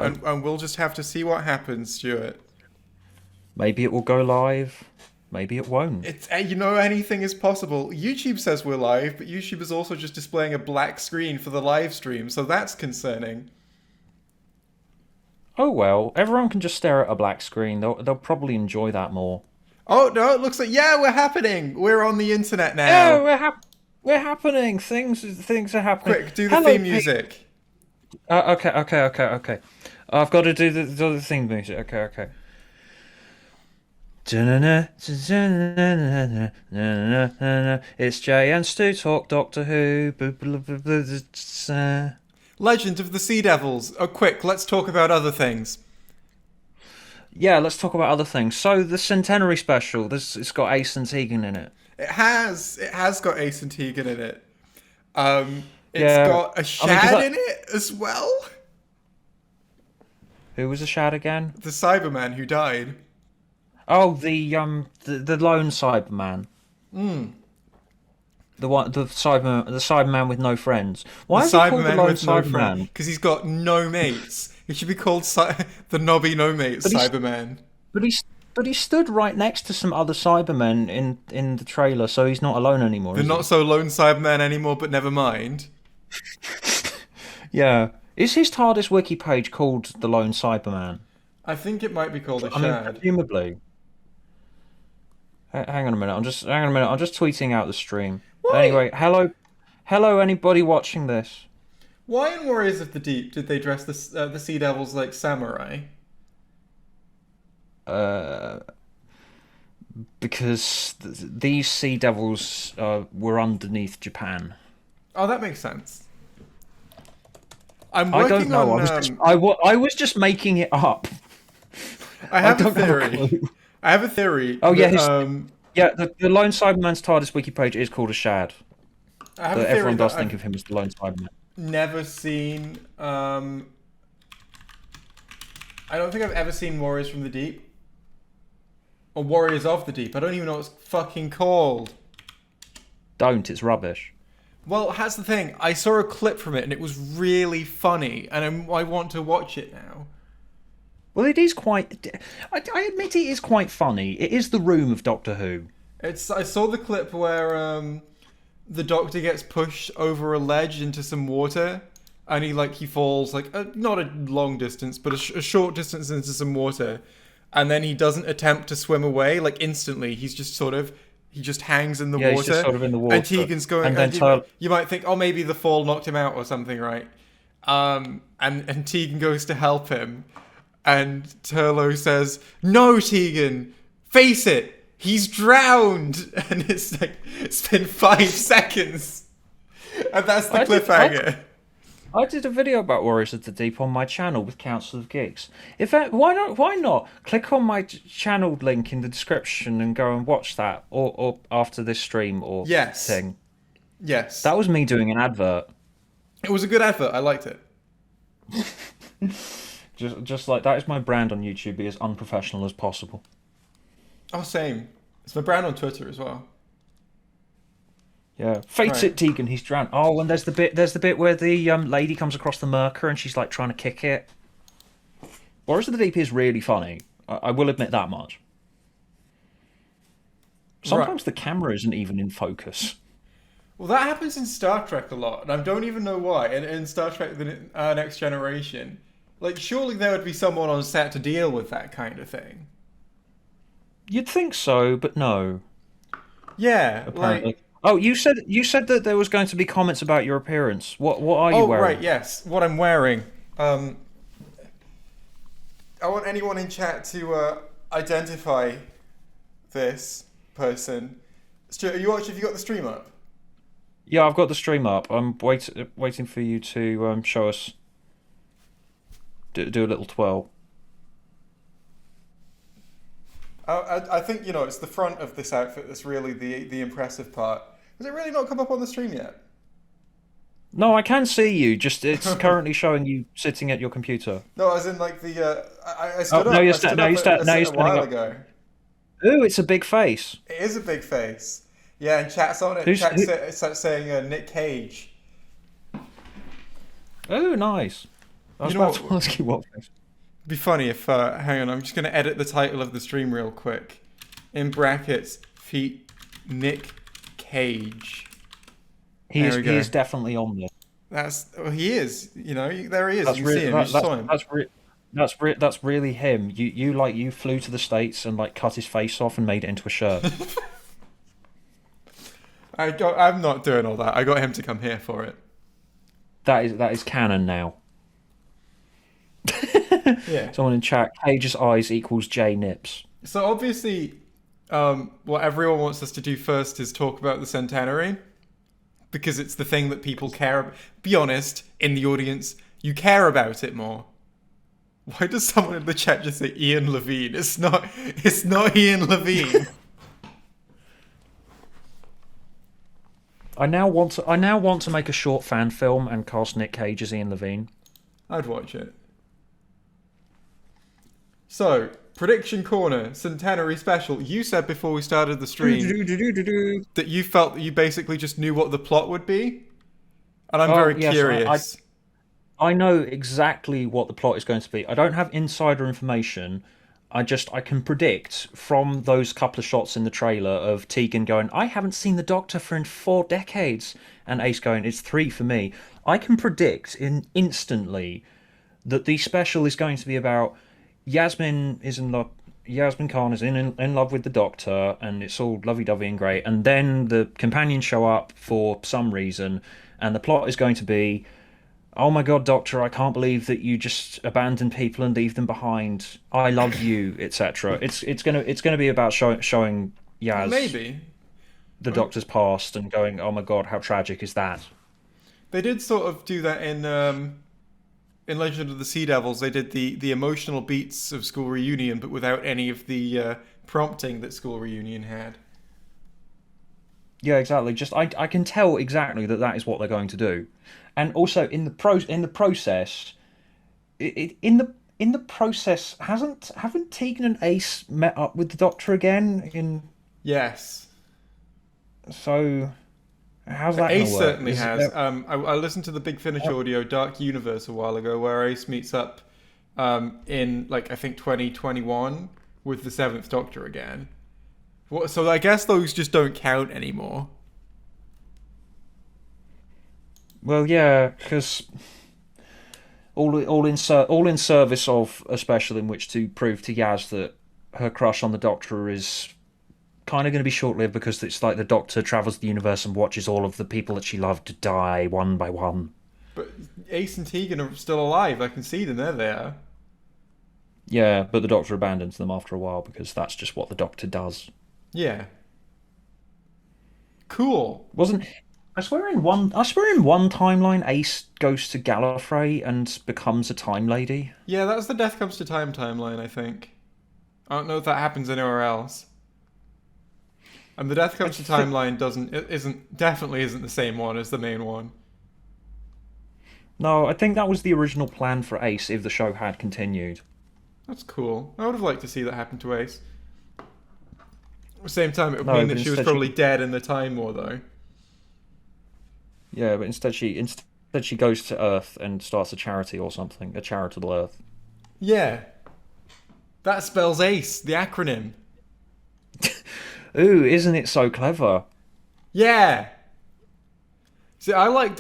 and we'll just have to see what happens, Stuart. Maybe it will go live. Maybe it won't. It's anything is possible. YouTube says we're live, but YouTube is also just displaying a black screen for the live stream, so that's concerning. Oh well, everyone can just stare at a black screen. They'll probably enjoy that more. Oh no, it looks like we're happening. We're on the internet Yeah, now. we're happening. Things are happening. Quick, do the Hello, theme music. Okay. I've got to do the theme music. Okay. It's Jay and Stu talk Doctor Who. Legend of the Sea Devils. Oh, quick, let's talk about other things. Yeah, let's talk about other things. So the Centenary special, it's got Ace and Tegan in it. It has got Ace and Tegan in it. It's Yeah, got a Shad in it as well. Who was the Shad again? The Cyberman who died. Oh, the lone Cyberman. The Cyberman with no friends. Why is he called the lone Cyberman? Because he's got no mates. He should be called the Nobby No Mates Cyberman. But he stood right next to some other Cybermen in the trailer, so he's not alone anymore. The not so lone Cyberman anymore, but never mind. Yeah. Is his TARDIS wiki page called the Lone Cyberman? I think it might be called a I mean, Shad. presumably. Hang on a minute. I'm just tweeting out the stream. Why? Anyway, hello, anybody watching this? Why in Warriors of the Deep did they dress the Sea Devils like samurai? Because these Sea Devils were underneath Japan. Oh, that makes sense. I'm I working don't know. on. I was just making it up. I have a don't have a theory. clue. I have a theory. Oh yeah, that, the Lone Cyberman's TARDIS wiki page is called a Shad. I have a But theory everyone that does think I've of him as the Lone Cyberman. never seen. I don't think I've ever seen Warriors from the Deep. Or Warriors of the Deep. I don't even know what it's fucking called. It's rubbish. Well, that's the thing. I saw a clip from it and it was really funny, and I want to watch it now. Well, it is quite. I admit it is quite funny. It is the room of Doctor Who. I saw the clip where the Doctor gets pushed over a ledge into some water, and he falls not a long distance, but a short distance into some water, and then he doesn't attempt to swim away. Instantly, he's just he just hangs in the water. He's just sort of in the water. And Tegan's going. And then you might think, oh, maybe the fall knocked him out or something, right? And Tegan goes to help him, and Turlo says, "No, Tegan, face it. He's drowned." And it's been 5 seconds, and that's the cliffhanger. I did a video about Warriors of the Deep on my channel with Council of Geeks. Why not click on my channel link in the description and go and watch that, or after this stream or thing. Yes. That was me doing an advert. It was a good advert. I liked it. Just like that is my brand on YouTube. Be as unprofessional as possible. Oh, same. It's my brand on Twitter as well. Yeah, face it, Tegan. He's drowned. Oh, and there's the bit where the lady comes across the Merker and she's trying to kick it. Warriors of the Deep is really funny. I will admit that much. Sometimes the camera isn't even in focus. Well, that happens in Star Trek a lot, and I don't even know why. And in Star Trek: The Next Generation, surely there would be someone on set to deal with that kind of thing. You'd think so, but no. Yeah, apparently. Oh, you said that there was going to be comments about your appearance. What are you wearing? Oh, right, yes. What I'm wearing. I want anyone in chat to identify this person. Stuart, have you got the stream up? Yeah, I've got the stream up. I'm waiting for you to show us. Do a little twirl. I think it's the front of this outfit that's really the impressive part. Has it really not come up on the stream yet? No, I can see you. Just it's currently showing you sitting at your computer. No, as in I stood up. No, you're standing up. Ago. Ooh, it's a big face. It is a big face. Yeah, and chat's on it. Chat's saying Nick Cage. Oh, nice. I was You know about to ask you what face. It'd be funny if, hang on, I'm just going to edit the title of the stream real quick. In brackets, feet Nick Cage. He is definitely on this. He is. You know, there he is. You see him. You saw him. That's really him. You flew to the States and like cut his face off and made it into a shirt. I'm not doing all that. I got him to come here for it. That is canon now. Yeah. Someone in chat, Cage's eyes equals J Nips. So obviously, what everyone wants us to do first is talk about the centenary, because it's the thing that people care about. Be honest, in the audience, you care about it more. Why does someone in the chat just say Ian Levine? It's not Ian Levine. I now want to make a short fan film and cast Nick Cage as Ian Levine. I'd watch it. So, Prediction Corner, Centenary Special. You said before we started the stream that you felt that you basically just knew what the plot would be. And I'm very curious. I know exactly what the plot is going to be. I don't have insider information. I can predict from those couple of shots in the trailer of Tegan going, I haven't seen the Doctor for in 4 decades. And Ace going, it's 3 for me. I can predict instantly that the special is going to be about Yasmin Khan is in love with the Doctor, and it's all lovey-dovey and great. And then the companions show up for some reason, and the plot is going to be, oh my god, Doctor, I can't believe that you just abandon people and leave them behind. I love you, etc. It's gonna be about showing Yaz maybe the Doctor's past and going, oh my god, how tragic is that? They did sort of do that in Legend of the Sea Devils. They did the emotional beats of School Reunion, but without any of the prompting that School Reunion had. Yeah, exactly. Just I can tell exactly that is what they're going to do. And also in the process, haven't Tegan and Ace met up with the Doctor again? Yes. So how's that? Ace certainly has. I listened to the Big Finish audio Dark Universe a while ago, where Ace meets up in I think 2021 with the 7th Doctor again. So I guess those just don't count anymore. Well, yeah, because all in service of a special in which to prove to Yaz that her crush on the Doctor is kind of going to be short-lived, because it's like the Doctor travels the universe and watches all of the people that she loved die one by one. But Ace and Tegan are still alive. I can see them. They're there. Yeah, but the Doctor abandons them after a while because that's just what the Doctor does. Yeah. Cool. I swear in one timeline Ace goes to Gallifrey and becomes a time lady. Yeah, that's the Death Comes to Time timeline, I think. I don't know if that happens anywhere else. And the Death Comes to Timeline definitely isn't the same one as the main one. No, I think that was the original plan for Ace if the show had continued. That's cool. I would have liked to see that happen to Ace. At the same time, it would mean that she was probably dead in the Time War, though. Yeah, but instead she goes to Earth and starts a charity or something, a charitable Earth. Yeah. That spells ACE, the acronym. Ooh, isn't it so clever? Yeah. See, I liked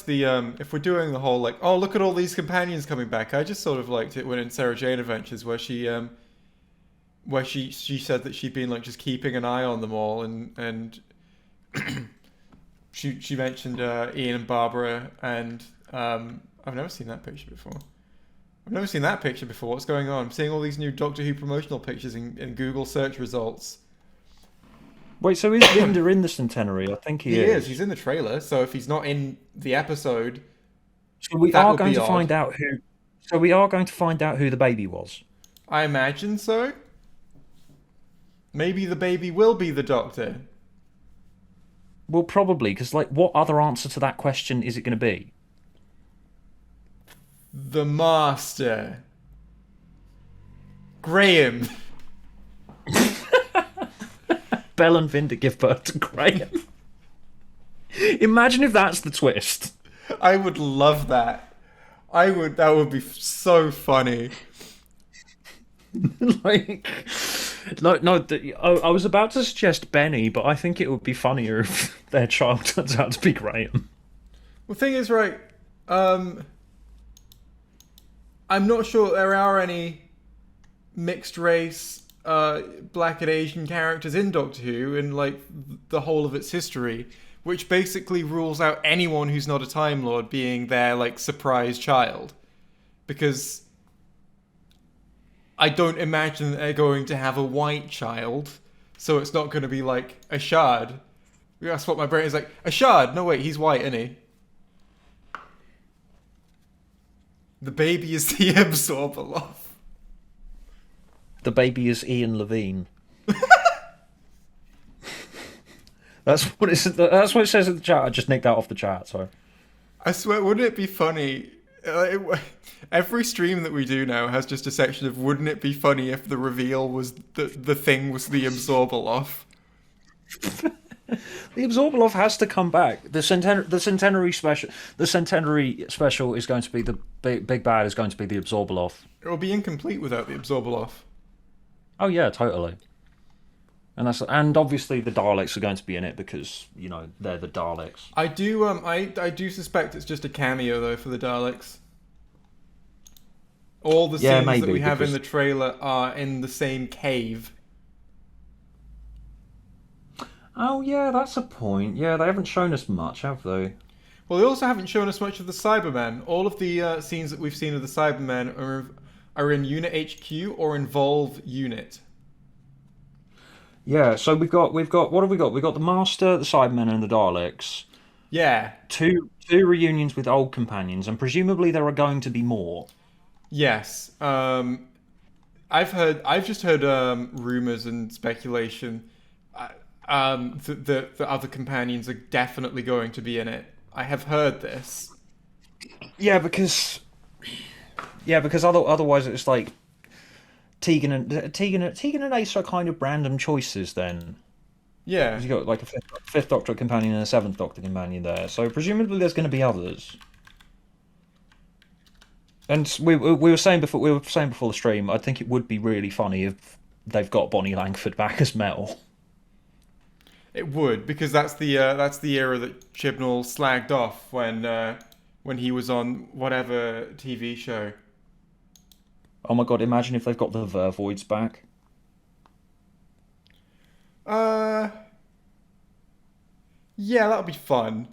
the if we're doing the whole oh, look at all these companions coming back. I just sort of liked it when in Sarah Jane Adventures where she said that she'd been just keeping an eye on them all, and she mentioned Ian and Barbara, and I've never seen that picture before. What's going on? I'm seeing all these new Doctor Who promotional pictures in Google search results. Wait, so is Linda in the Centenary? I think he is. He's in the trailer, so if he's not in the episode, so we are going to find out who. So we are going to find out who the baby was. I imagine so. Maybe the baby will be the Doctor. Well, probably, because what other answer to that question is it going to be? The Master. Graham. Bell and Vinda give birth to Graham. Imagine if that's the twist. I would love that. I would. That would be so funny. Like, I was about to suggest Benny, but I think it would be funnier if their child turns out to be Graham. Well, thing is, right. Um, I'm not sure there are any mixed race, black and Asian characters in Doctor Who in like the whole of its history, which basically rules out anyone who's not a Time Lord being their like surprise child, because I don't imagine that they're going to have a white child, so it's not going to be like a Shard. That's what my brain is like. A Shard? No, wait, he's white, isn't he? The baby is the Absorbaloff. The baby is Ian Levine. That's what it says in the chat. I just nicked that off the chat. Sorry. I swear, wouldn't it be funny? Every stream that we do now has just a section of "Wouldn't it be funny if the reveal was the thing was the Absorbaloff?" The Absorbaloff has to come back. The centenary special. The centenary special is going to be the big bad. Is going to be the Absorbaloff. It will be incomplete without the Absorbaloff. Oh yeah, totally. And obviously the Daleks are going to be in it because they're the Daleks. I do suspect it's just a cameo though for the Daleks. All the scenes that we have in the trailer are in the same cave. Oh yeah, that's a point. Yeah, they haven't shown us much, have they? Well, they also haven't shown us much of the Cybermen. All of the scenes that we've seen of the Cybermen are in Unit HQ or involve Unit. Yeah, so we've got what have we got? We've got the Master, the Cybermen, and the Daleks. Yeah. Two reunions with old companions, and presumably there are going to be more. Yes. I've just heard rumors and speculation. The other companions are definitely going to be in it. I have heard this. Yeah, because otherwise it's like Tegan and Ace are kind of random choices then. Yeah. You got like a fifth Doctor companion and a seventh Doctor companion there, so presumably there's going to be others. And we were saying before the stream, I think it would be really funny if they've got Bonnie Langford back as Mel. It would, because that's the era that Chibnall slagged off when he was on whatever TV show. Oh my god! Imagine if they've got the Vervoids back. Yeah, that would be fun.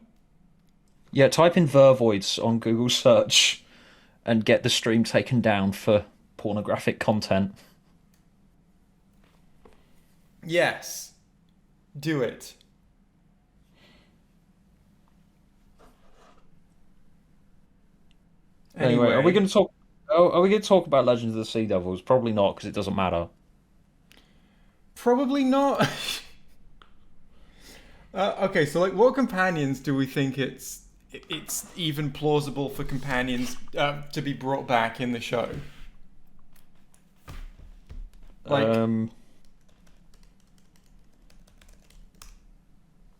Yeah, type in Vervoids on Google search and get the stream taken down for pornographic content. Yes. Do it. Anyway, are we going to talk? Are we going to talk about Legends of the Sea Devils? Probably not, because it doesn't matter. Probably not. Okay, so like, what companions do we think it's even plausible for companions to be brought back in the show? Like,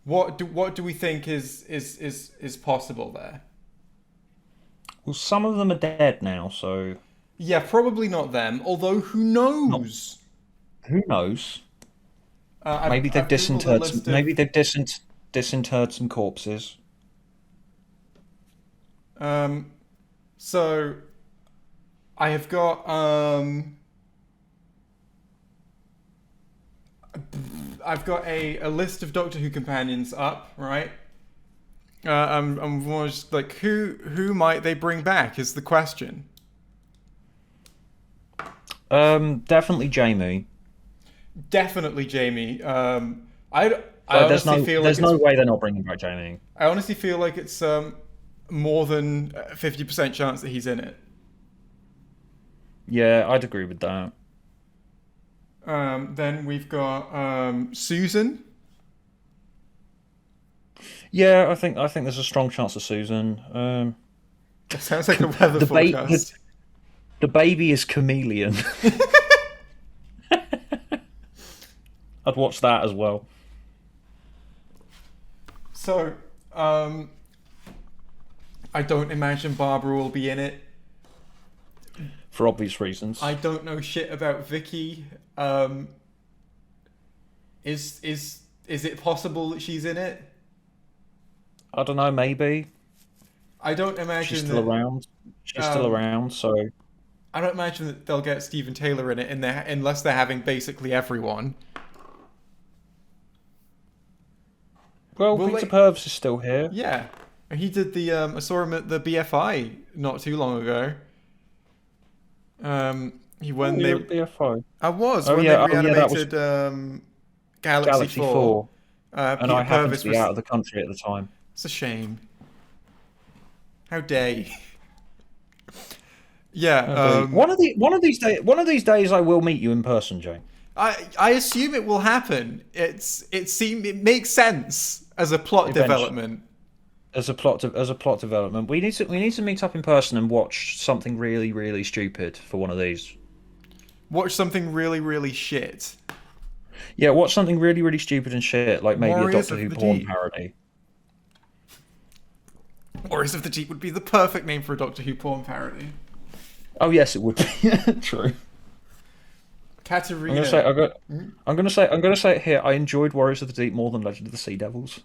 what do we think is possible there? Well, some of them are dead now, so yeah, probably not them. Although, who knows? Who knows? Maybe they've disinterred. Maybe they've disinterred some corpses. So I have got I've got a list of Doctor Who companions up, right? I'm just like, who might they bring back is the question. Definitely Jamie. Definitely Jamie. I honestly feel like there's no way they're not bringing back Jamie. I honestly feel like it's more than 50% chance that he's in it. Yeah, I'd agree with that. Then we've got Susan. Yeah, I think there's a strong chance of Susan. That sounds like a weather forecast. The baby is Chameleon. I'd watch that as well. So, I don't imagine Barbara will be in it. for obvious reasons. I don't know shit about Vicky. Is it possible that she's in it? I don't know, maybe. I don't She's imagine still that. around. She's still Um, around, so... I don't imagine that they'll get Steven Taylor in it unless they're having basically everyone. Well, Will Peter they? Purves is still here. Yeah, he did the. I saw him at the BFI not too long ago. He Oh, when you're they. at BFO. I was Oh when they yeah, that was reanimated Galaxy Galaxy 4. 4. And Peter I happened to Purvis be was. out of the country at the time. It's a shame. How dare you? Yeah. One of these days, I will meet you in person, Jane. I assume it will happen. It makes sense as a plot Eventually, development. as a plot development, we need to meet up in person and watch something really really stupid for one of these. Watch something really really shit. Yeah, watch something really really stupid and shit, like maybe a Warriors Doctor of Who the porn Deep. parody. Warriors of the Deep would be the perfect name for a Doctor Who porn parody. Oh yes, it would be. True. Katerina. I'm gonna say it here. I enjoyed Warriors of the Deep more than Legend of the Sea Devils.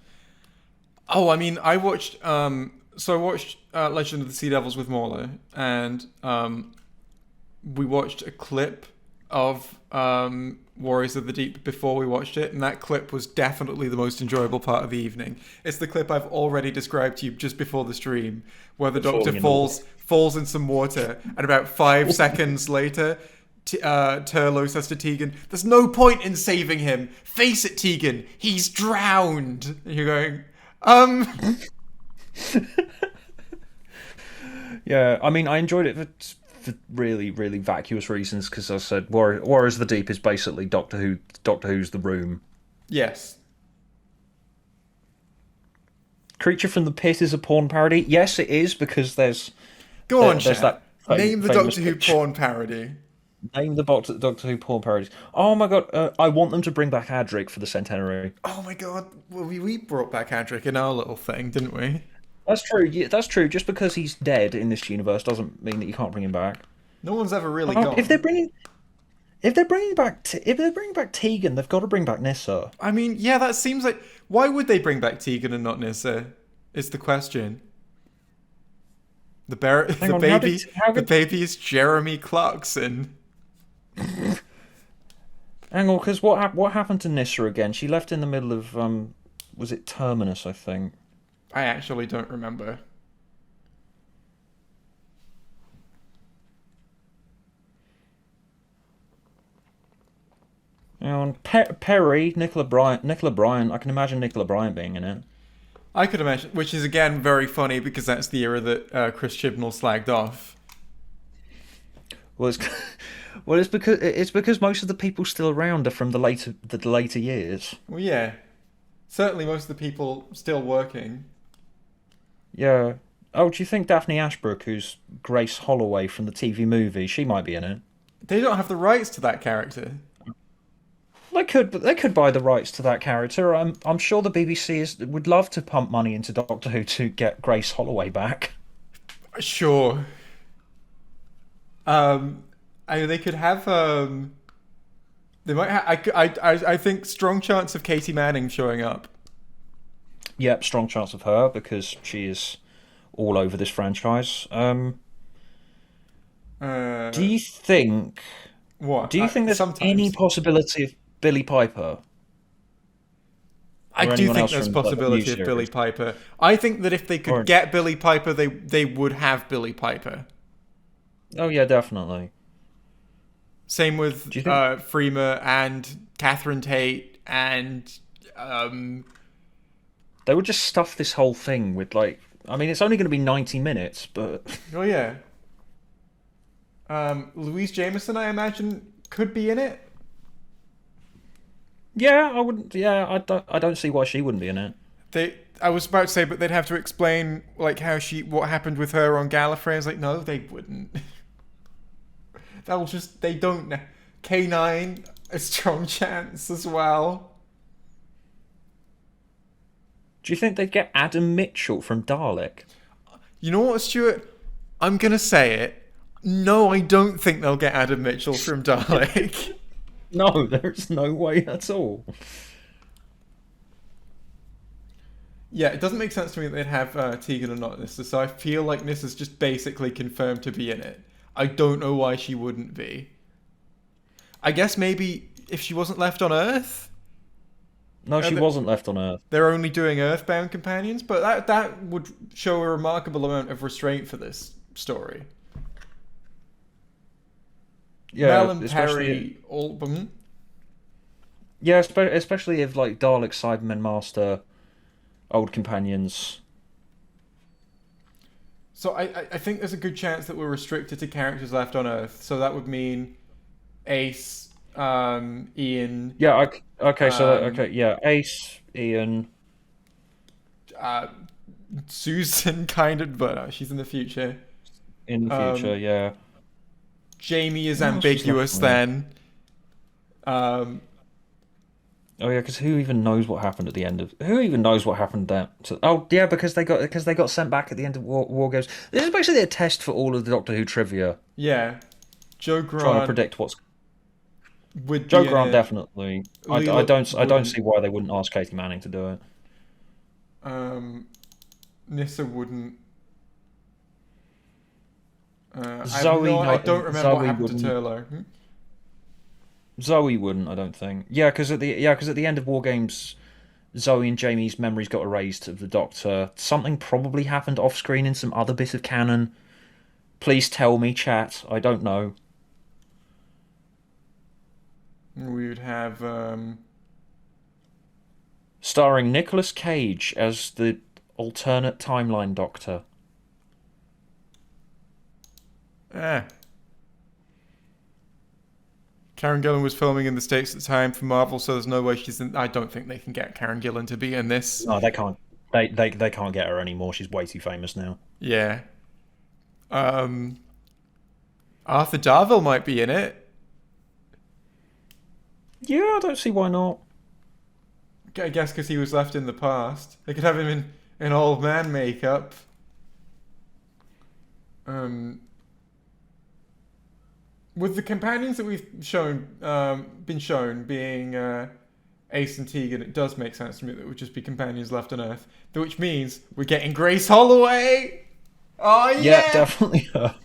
Oh, I mean, I watched. So I watched Legend of the Sea Devils with Morla, and we watched a clip of Warriors of the Deep before we watched it, and that clip was definitely the most enjoyable part of the evening. It's the clip I've already described to you just before the stream, where the Doctor falls in some water, and about 5 seconds later, Turlo says to Tegan, "There's no point in saving him. Face it, Tegan. He's drowned." And you're going, Yeah, I mean, I enjoyed it for really, really vacuous reasons because I said Warriors of the Deep is basically Doctor Who. Doctor Who's The Room. Yes. Creature from the Pit is a porn parody. Yes, it is because there's Go on, there's chat. that Name the famous Doctor Who picture. porn parody. Name the Doctor Who porn parodies. Oh my god, I want them to bring back Adric for the centenary. Oh my god. Well, we brought back Adric in our little thing, didn't we? That's true. Yeah, that's true. Just because he's dead in this universe doesn't mean that you can't bring him back. No one's ever really Oh, gone. if they're bringing back Tegan, they've got to bring back Nyssa. I mean, yeah, that seems like... Why would they bring back Tegan and not Nyssa? Is the question. The Hang on, baby... how The did baby is Jeremy Clarkson. hang on? Because what happened to Nyssa again? She left in the middle of was it Terminus? I think. I actually don't remember. And Perry, Nicola Bryant. I can imagine Nicola Bryant being in it. I could imagine, which is again very funny because that's the era that Chris Chibnall slagged off. Well, it's well, it's because most of the people still around are from the later years. Well, yeah. Certainly most of the people still working. Yeah. Oh, do you think Daphne Ashbrook, who's Grace Holloway from the TV movie, she might be in it? They don't have the rights to that character. They could buy the rights to that character. I'm sure the BBC would love to pump money into Doctor Who to get Grace Holloway back. Sure. I mean, they could have. They might. I think strong chance of Katie Manning showing up. Yep, strong chance of her because she is all over this franchise. Do you think? What? Do you think there's Sometimes. any possibility of Billy Piper? I or do anyone think else there's from, like, the possibility new of Billy series? Piper. I think that if they could Or- get Billy Piper, they would have Billy Piper. Oh yeah, definitely. Same with Do you think? Freema and Catherine Tate and They would just stuff this whole thing with like. I mean, it's only going to be 90 minutes, but oh yeah. Louise Jameson, I imagine, could be in it. yeah, I wouldn't. Yeah, I don't see why she wouldn't be in it. I was about to say, but they'd have to explain like what happened with her on Gallifrey. I was like, no, they wouldn't. They don't know. K9, a strong chance as well. Do you think they'd get Adam Mitchell from Dalek? You know what, Stuart? I'm gonna say it. No, I don't think they'll get Adam Mitchell from Dalek. No, there's no way at all. Yeah, it doesn't make sense to me that they'd have Tegan or not Nyssa, so I feel like Nissa's just basically confirmed to be in it. I don't know why she wouldn't be. I guess maybe if she wasn't left on Earth? No, she wasn't left on Earth. They're only doing Earthbound companions, but that would show a remarkable amount of restraint for this story. Yeah, Mel and especially Perry all... yeah, especially if like Dalek, Cybermen, Master, old companions. So I think there's a good chance that we're restricted to characters left on Earth. So that would mean Ace, Ian. Yeah, okay, yeah, Ace, Ian. Susan, kind of, but she's in the future. In the future, yeah. Jamie is Who else was ambiguous left on then. Um, Oh yeah, because who even knows what happened at the end of? Who even knows what happened there? Oh yeah, because they got sent back at the end of War Games. This is basically a test for all of the Doctor Who trivia. yeah, Joe Trying to Grant predict what's would Joe be in Grant it. definitely. I Leela don't wouldn't. see why they wouldn't ask Katie Manning to do it. Nyssa wouldn't. Zoe, I don't remember Zoe what happened wouldn't. to Turlo. Zoe wouldn't, I don't think. Yeah, because at the end of War Games, Zoe and Jamie's memories got erased of the Doctor. Something probably happened off screen in some other bit of canon. Please tell me, chat. I don't know. We would have Starring Nicolas Cage as the alternate timeline Doctor. Karen Gillan was filming in the States at the time for Marvel, so there's no way she's in. I don't think they can get Karen Gillan to be in this. No, they can't. They can't get her anymore. She's way too famous now. Yeah. Arthur Darvill might be in it. Yeah, I don't see why not. I guess because he was left in the past. They could have him in old man makeup. With the companions that we've been shown being Ace and Tegan, it does make sense to me that it would just be companions left on Earth. Which means we're getting Grace Holloway. Oh yeah, Yeah, definitely her.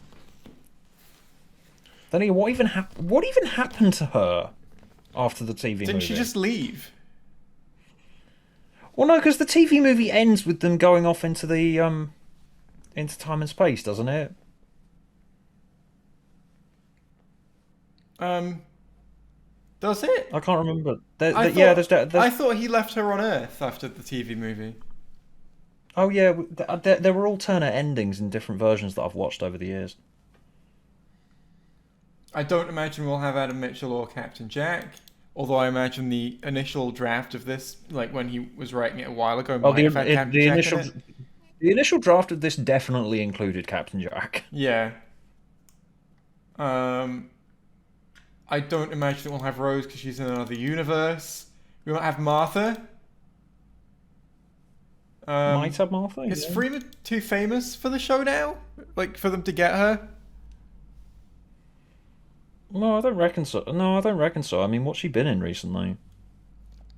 Then again, what even happened to her after the TV movie? Didn't she just leave? Well, no, because the TV movie ends with them going off into the into time and space, doesn't it? Does it? I can't remember. I thought he left her on Earth after the TV movie. Oh yeah, there were alternate endings in different versions that I've watched over the years. I don't imagine we'll have Adam Mitchell or Captain Jack. Although I imagine the initial draft of this, like when he was writing it a while ago, might have had Captain Jack in it. The initial draft of this definitely included Captain Jack. Yeah. I don't imagine that we'll have Rose because she's in another universe. We might have Martha. Might have Martha. Is Yeah. Freema too famous for the show now? Like for them to get her? No, I don't reckon so. No, I don't reckon so. I mean, what's she been in recently?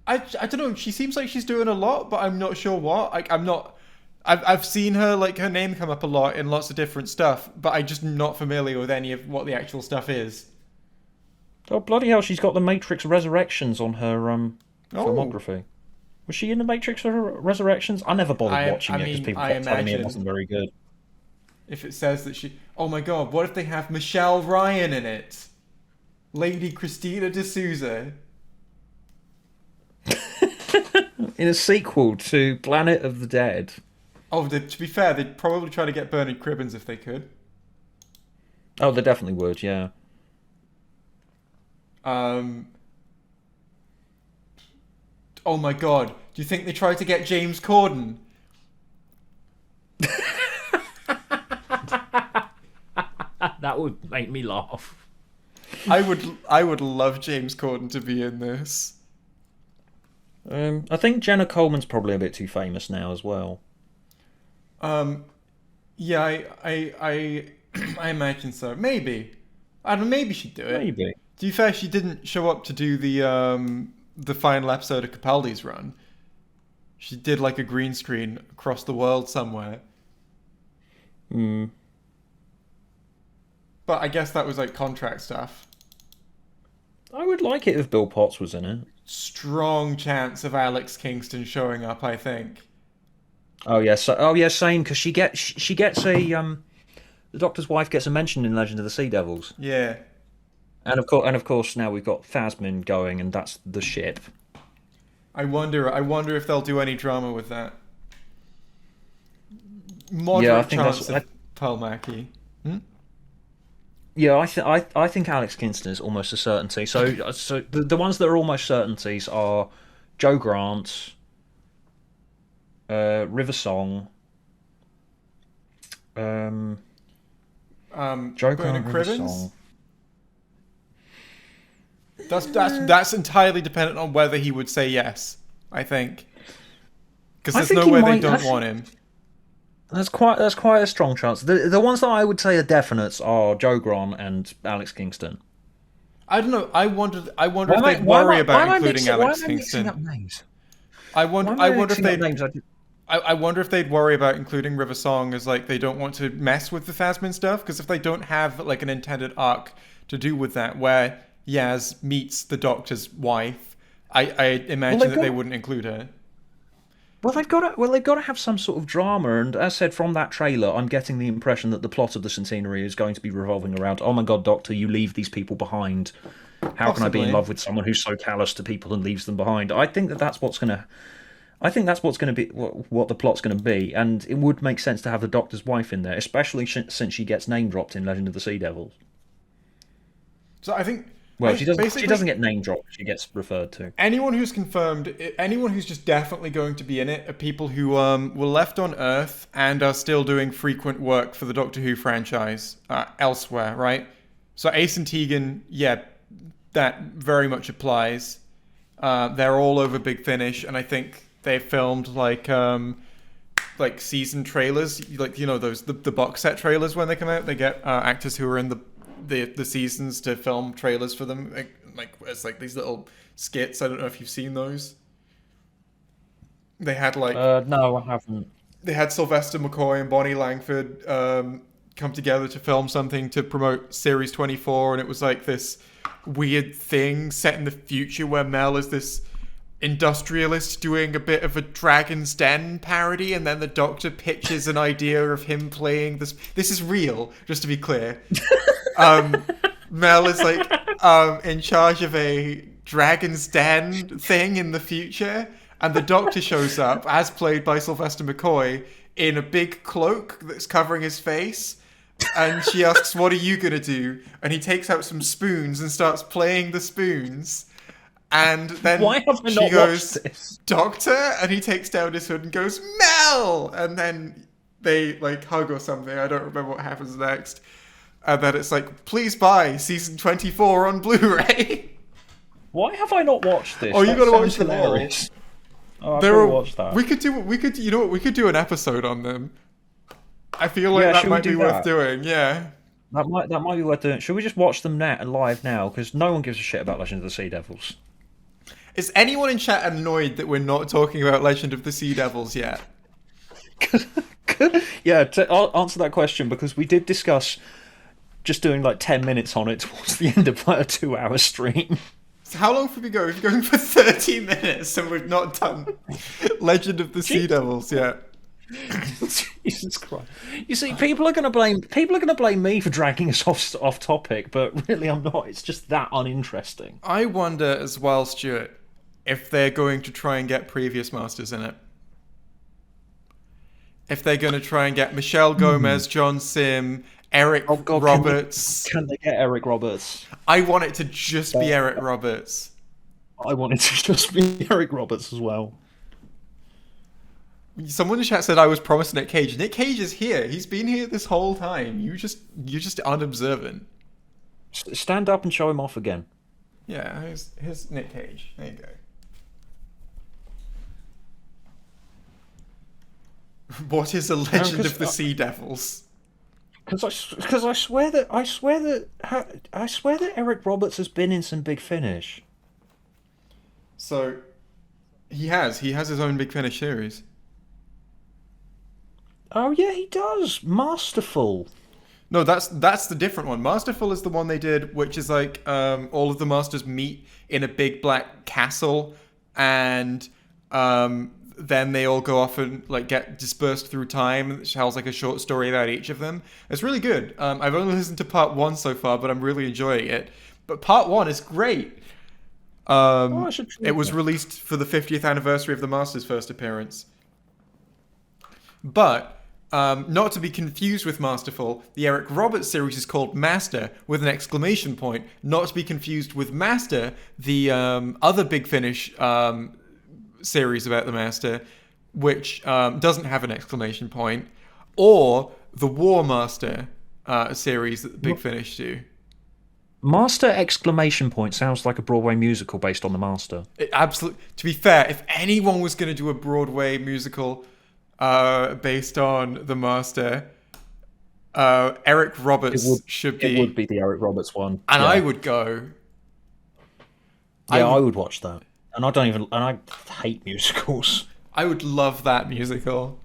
I don't know. She seems like she's doing a lot, but I'm not sure what. I've seen her, like, her name come up a lot in lots of different stuff, but I'm just not familiar with any of what the actual stuff is. Oh bloody hell! She's got the Matrix Resurrections on her filmography. Was she in the Matrix Resurrections? I never bothered watching it because people kept telling me it wasn't very good. If it says that she... Oh my god, what if they have Michelle Ryan in it? Lady Christina D'Souza. In a sequel to Planet of the Dead. Oh, to be fair, they'd probably try to get Bernard Cribbins if they could. Oh, they definitely would, yeah. Oh my god, do you think they tried to get James Corden? That would make me laugh. I would love James Corden to be in this. I think Jenna Coleman's probably a bit too famous now as well. Yeah, I I imagine so. Maybe. I don't know, maybe she'd do it. Maybe. To be fair, she didn't show up to do the final episode of Capaldi's run. She did like a green screen across the world somewhere. Hmm. But I guess that was like contract stuff. I would like it if Bill Potts was in it. Strong chance of Alex Kingston showing up, I think. Oh yeah, same because she gets a the Doctor's wife gets a mention in Legend of the Sea Devils, Yeah. and of course now we've got Phasmin going, and that's the ship. I wonder if they'll do any drama with that. Yeah, I Moderate think chance that's. of Pearl Mackie. Hmm? Yeah, I think Alex Kingston is almost a certainty. So the ones that are almost certainties are Joe Grant, River Song, um, Joe Bernard Grant, River Crivens? Song. That's entirely dependent on whether he would say yes, I think. Because I there's think no he way they might. don't want him. That's quite a strong chance. The ones that I would say are definites are Joe Grant and Alex Kingston. I don't know. I wonder Why if am I, they'd why am worry I, why about am I including mixing, why Alex am I mixing up Kingston. names? I Why wonder am I I wonder if mixing up they'd names? I wonder if they'd worry about including River Song as like they don't want to mess with the Phasmin stuff, because if they don't have like an intended arc to do with that where Yaz meets the Doctor's wife, I imagine they've that they got- wouldn't include her. They've got to have some sort of drama, and as said from that trailer, I'm getting the impression that the plot of the Centenary is going to be revolving around, oh my god, Doctor, you leave these people behind. How can I be in Possibly. love with someone who's so callous to people and leaves them behind? I think that's what's gonna. I think that's what's going to be what the plot's going to be, and it would make sense to have the Doctor's wife in there, especially since she gets name dropped in Legend of the Sea Devils. So I think Well, she doesn't. She basically doesn't get name dropped. She gets referred to. anyone who's confirmed, anyone who's just definitely going to be in it are people who were left on Earth and are still doing frequent work for the Doctor Who franchise elsewhere, right? So Ace and Tegan, yeah, that very much applies. They're all over Big Finish, and I think they filmed like season trailers, like those the box set trailers when they come out. They get actors who are in the seasons to film trailers for them, like it's like these little skits. I don't know if you've seen those. They had like No, I haven't. they had Sylvester McCoy and Bonnie Langford come together to film something to promote Series 24, and it was like this weird thing set in the future where Mel is this industrialist doing a bit of a Dragon's Den parody, and then the Doctor pitches an idea of him playing this. This is real, just to be clear. Mel is like in charge of a Dragon's Den thing in the future, and the Doctor shows up, as played by Sylvester McCoy, in a big cloak that's covering his face. And she asks, "What are you gonna do?" And he takes out some spoons and starts playing the spoons. And then Why have I she not goes, watched this? "Doctor," and he takes down his hood and goes, "Mel!" And then they like hug or something. I don't remember what happens next. And then it's like, "Please buy season 24 on Blu-ray." Why have I not watched this? Oh, you That gotta watch sounds them all. hilarious. Oh, I've There got to are, watch that. we could you know what, we could do an episode on them. I feel like Yeah, that should we might be do worth that? doing. Yeah. That might be worth doing. Should we just watch them live now? Because no one gives a shit about Legend of the Sea Devils. Is anyone in chat annoyed that we're not talking about Legend of the Sea Devils yet? Yeah, I'll answer that question, because we did discuss just doing like 10 minutes on it towards the end of like a 2-hour stream. So how long have we going? We've been going for 30 minutes and we've not done Legend of the Sea Devils yet. Jesus Christ! You see, people are going to blame me for dragging us off topic, but really, I'm not. It's just that uninteresting. I wonder as well, Stuart, if they're going to try and get previous masters in it. If they're going to try and get Michelle Gomez, John Sim, Eric Oh God, Roberts. Can they get Eric Roberts? I want it to just be Eric Roberts. I wanted to just be Eric Roberts as well. Someone in chat said I was promised Nick Cage. Nick Cage is here. He's been here this whole time. You're just unobservant. Stand up and show him off again. Yeah, here's Nick Cage. There you go. What is a Legend of the Sea Devils? Because I swear that Eric Roberts has been in some Big Finish. So he has his own Big Finish series. Oh yeah, he does. Masterful. No, that's the different one. Masterful is the one they did, which is like all of the masters meet in a big black castle, and then they all go off and like get dispersed through time. It tells like a short story about each of them. It's really good. I've only listened to part one so far, but I'm really enjoying it. But part one is great. Oh, I should try It was that. released for the 50th anniversary of the Masters' first appearance. But not to be confused with Masterful, the Eric Roberts series is called Master with an exclamation point. Not to be confused with Master, the other Big Finish series about the Master, which doesn't have an exclamation point, or the War Master series that the Big Finish do. Master exclamation point sounds like a Broadway musical based on the Master. It absolutely. To be fair, if anyone was going to do a Broadway musical based on the Master, Eric It Roberts would should it would be, be the Eric Roberts one. and I Yeah. would go. I Yeah, I would. would watch that. And I hate musicals. I would love that musical.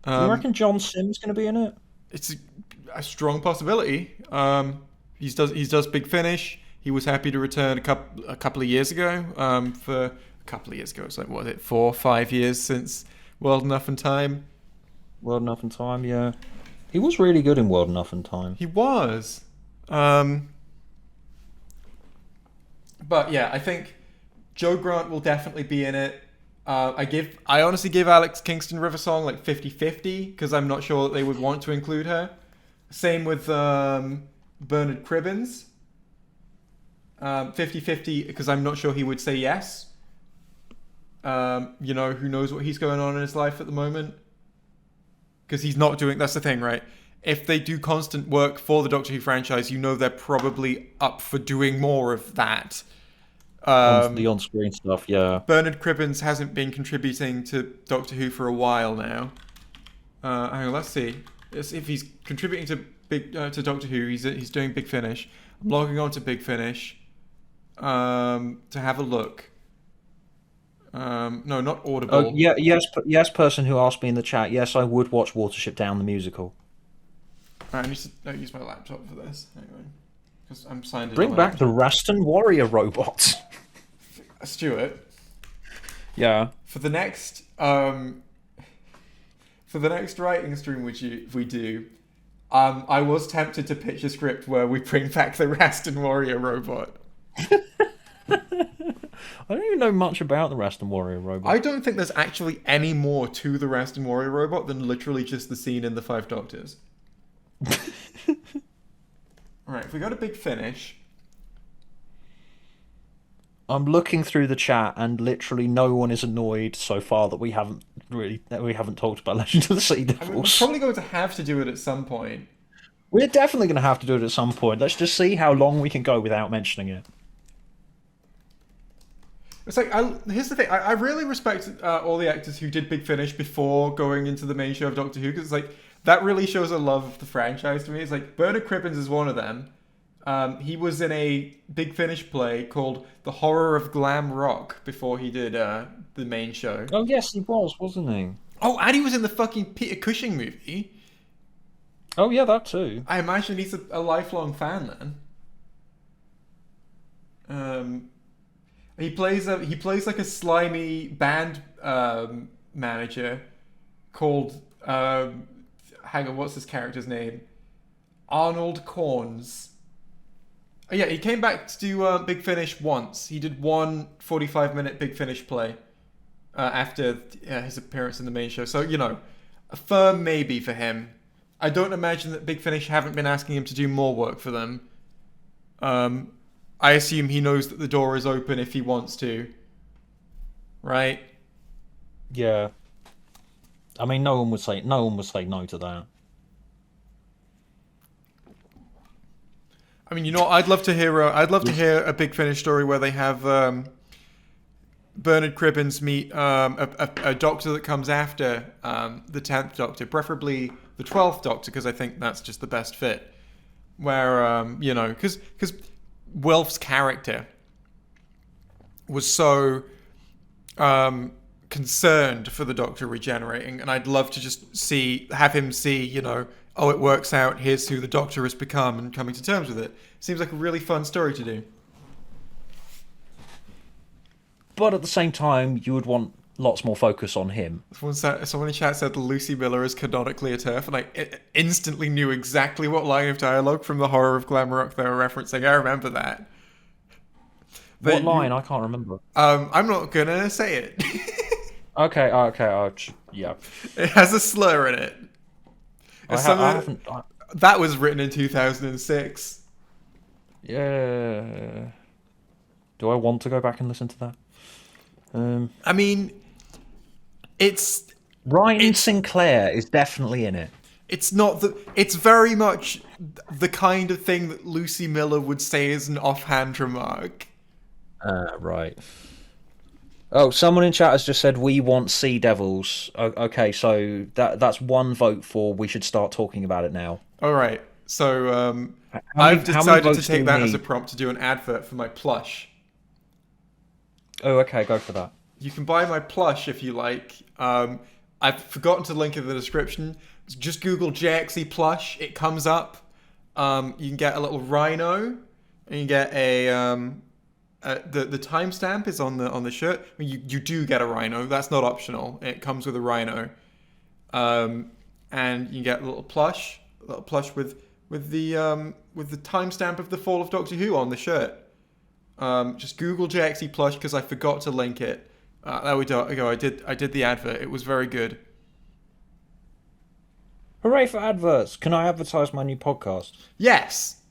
Do you Um, reckon John Sim's going to be in it? it's a strong possibility. He's does Big Finish. He was happy to return a couple of years ago. For a couple of years ago, it's like what was it, 4 or 5 years since World Enough and Time. World Enough in Time, yeah. He was really good in World Enough in Time. He was. Um, but yeah, I think Joe Grant will definitely be in it. I honestly give Alex Kingston Riversong like 50-50 because I'm not sure that they would want to include her. Same with Bernard Cribbins. 50-50 because I'm not sure he would say yes. Who knows what he's going on in his life at the moment? Because he's not doing. That's the thing, right? If they do constant work for the Doctor Who franchise, they're probably up for doing more of that. On the on-screen stuff, yeah. Bernard Cribbins hasn't been contributing to Doctor Who for a while now. Hang on, let's see. If he's contributing to Doctor Who, he's doing Big Finish. I'm logging on to Big Finish to have a look. No, not Oh Audible. yeah, yes, yes. Person who asked me in the chat. Yes, I would watch Watership Down the musical. Right, I need to use my laptop for this. Hang on, because I'm signed in on Bring my back the laptop. Raston Warrior robot. Stuart, Yeah. for the next writing stream we do, I was tempted to pitch a script where we bring back the Raston Warrior robot. I don't even know much about the Raston Warrior robot. I don't think there's actually any more to the Raston Warrior robot than literally just the scene in the Five Doctors. Alright, if we go to Big Finish. I'm looking through the chat, and literally no one is annoyed so far that we haven't talked about Legend of the Sea I mean, we're Devils. probably going to have to do it at some point. We're definitely going to have to do it at some point. Let's just see how long we can go without mentioning it. It's like, here's the thing. I really respect all the actors who did Big Finish before going into the main show of Doctor Who, because it's like, that really shows a love of the franchise to me. It's like, Bernard Cribbins is one of them. He was in a Big Finish play called The Horror of Glam Rock before he did the main show. Oh yes, he was, wasn't he? Oh, and he was in the fucking Peter Cushing movie. Oh yeah, that too. I imagine he's a lifelong fan then. He plays like a slimy band manager called hang on, what's his character's name? Arnold Corns. Oh, yeah, he came back to do Big Finish once. He did one 45-minute Big Finish play after his appearance in the main show. So, a firm maybe for him. I don't imagine that Big Finish haven't been asking him to do more work for them. I assume he knows that the door is open if he wants to. Right? Yeah. I mean, no one would say no to that. I mean, I'd love to hear a Big Finish story where they have Bernard Cribbins meet a doctor that comes after the 10th Doctor, preferably the 12th Doctor because I think that's just the best fit. Where because Wilf's character was so concerned for the Doctor regenerating, and I'd love to just have him see, oh, it works out. Here's who the Doctor has become, and coming to terms with it. Seems like a really fun story to do. But at the same time, you would want lots more focus on him. Someone in chat said Lucy Miller is canonically a TERF, and I instantly knew exactly what line of dialogue from the Horror of Glamrock they were referencing. I remember that. But what line? I can't remember. I'm not gonna say it. Okay. Yeah. It has a slur in it. That was written in 2006. Yeah. Do I want to go back and listen to that? I mean, it's Ryan Sinclair is definitely in it. It's not it's very much the kind of thing that Lucy Miller would say as an offhand remark. Right. Oh, someone in chat has just said we want Sea Devils. Okay, so that's one vote for we should start talking about it now. All right. So I've decided to take that as a prompt to do an advert for my plush. Oh, okay, go for that. You can buy my plush if you like. I've forgotten to link in the description. Just Google JXE plush. It comes up. You can get a little rhino, and you get the timestamp is on the shirt. I mean, you do get a rhino. That's not optional. It comes with a rhino, and you get a little plush with the timestamp of the fall of Doctor Who on the shirt. Just Google JXE plush because I forgot to link it. There we go. I did the advert. It was very good. Hooray for adverts! Can I advertise my new podcast? Yes.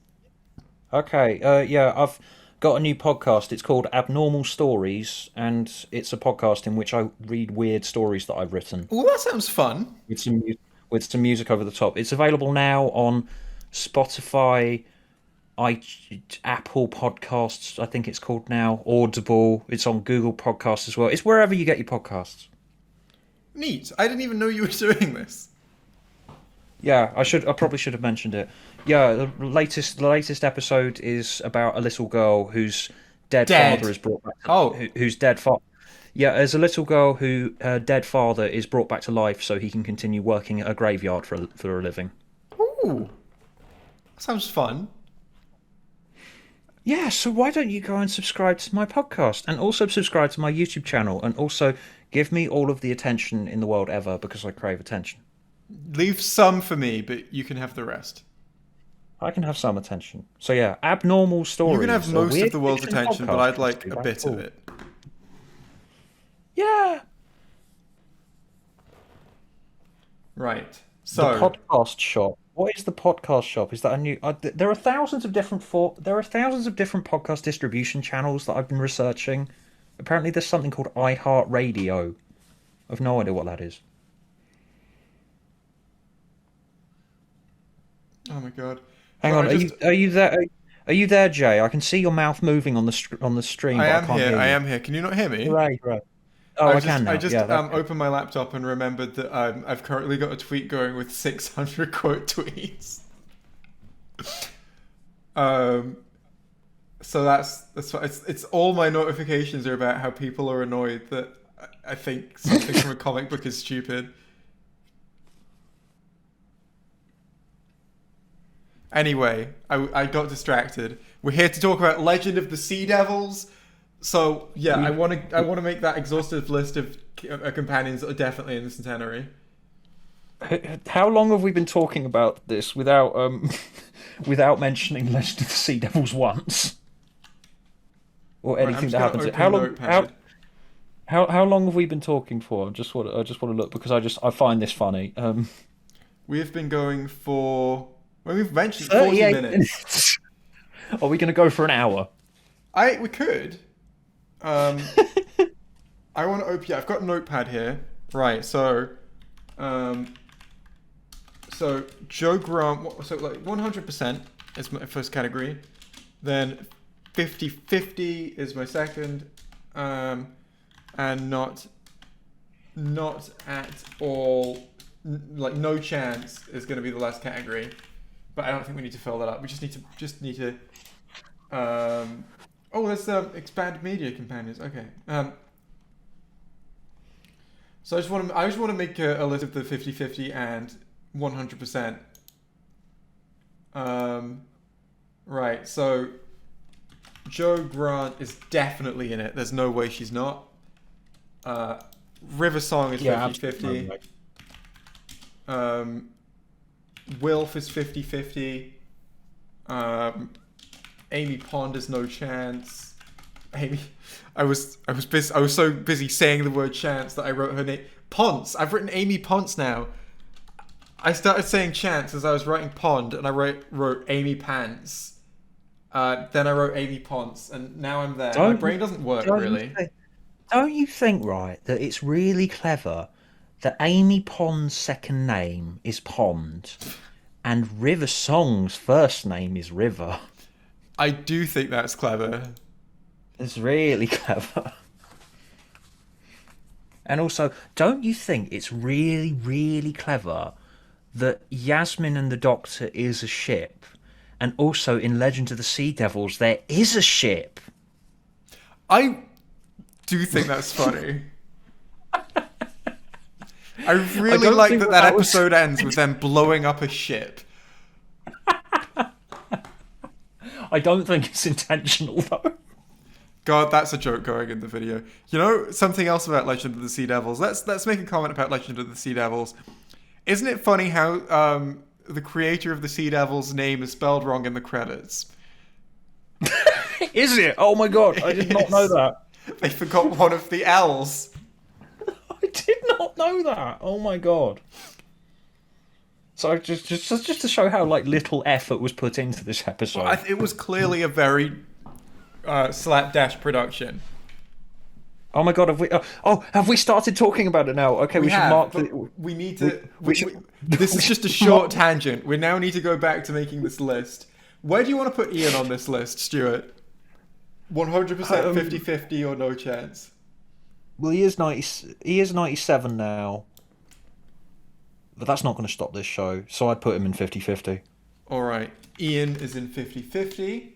Okay. Yeah, I've got a new podcast. It's called Abnormal Stories, and it's a podcast in which I read weird stories that I've written. Oh, that sounds fun. With some music over the top. It's available now on Spotify, Apple Podcasts, I think it's called now, Audible. It's on Google Podcasts as well. It's wherever you get your podcasts. Neat. I didn't even know you were doing this. Yeah, I probably should have mentioned it. Yeah, the latest episode is about a little girl whose dead father is brought back. Whose dead father. Yeah, there's a little girl who her dead father is brought back to life so he can continue working at a graveyard for a living. Ooh, that sounds fun. Yeah, so why don't you go and subscribe to my podcast and also subscribe to my YouTube channel and also give me all of the attention in the world ever because I crave attention. Leave some for me, but you can have the rest. I can have some attention. So yeah, Abnormal Stories. You can have most of the world's attention, but I'd like a bit of it. Yeah. Right. So the podcast shop. What is the podcast shop? Is that a new? There are thousands of different podcast distribution channels that I've been researching. Apparently, there's something called iHeartRadio. I've no idea what that is. Oh my god! Hang on, are you there? Are you there, Jay? I can see your mouth moving on the stream. I am here. I am here. Can you not hear me? Right. Oh, I can now. I just opened my laptop and remembered that I've currently got a tweet going with 600 quote tweets. So that's it's all my notifications are about how people are annoyed that I think something from a comic book is stupid. Anyway, I got distracted. We're here to talk about Legend of the Sea Devils. So yeah, I want to make that exhaustive list of companions that are definitely in the centenary. How long have we been talking about this without without mentioning Legend of the Sea Devils once, or anything that happens? How long have we been talking for? I just want to look because I find this funny. We have been going for. Well, we've mentioned 40 minutes. Are we going to go for an hour? We could. I want to open. Yeah, I've got a notepad here. Right. So Joe Grant. So like 100% is my first category. Then 50-50 is my second. And not at all like no chance is going to be the last category, but I don't think we need to fill that up. We just need to. Oh, there's expand media companions. Okay. So I just want to make a list of the 50-50 and 100%. Right. So Joe Grant is definitely in it. There's no way she's not. River Song is 50-50. Wilf is 50-50. Amy Pond is no chance. Amy, I was so busy saying the word chance that I wrote her name. Ponce. I've written Amy Ponce now. I started saying chance as I was writing Pond, and I wrote Amy Pants. Then I wrote Amy Ponce, and now I'm there. My brain doesn't work really. Don't you think, right, that it's really clever that Amy Pond's second name is Pond, and River Song's first name is River? I do think that's clever. It's really clever. And also, don't you think it's really, really clever that Yasmin and the Doctor is a ship, and also in Legend of the Sea Devils there is a ship? I do think that's funny. I really like that episode ends with them blowing up a ship. I don't think it's intentional, though. God, that's a joke going in the video. You know, something else about Legend of the Sea Devils. Let's make a comment about Legend of the Sea Devils. Isn't it funny how the creator of the Sea Devils' name is spelled wrong in the credits? Is it? Oh my god, I did not know that. They forgot one of the L's. I did not know that. Oh my god. So just to show how like little effort was put into this episode. Well, it was clearly a very slapdash production. Oh my god, have we started talking about it now? Okay, we should mark the... We need to... This is just a short tangent. We now need to go back to making this list. Where do you want to put Ian on this list, Stuart? 100% 50-50 or no chance? Well, he is 97 now. But that's not going to stop this show, so I'd put him in 50-50. Alright, Ian is in 50-50.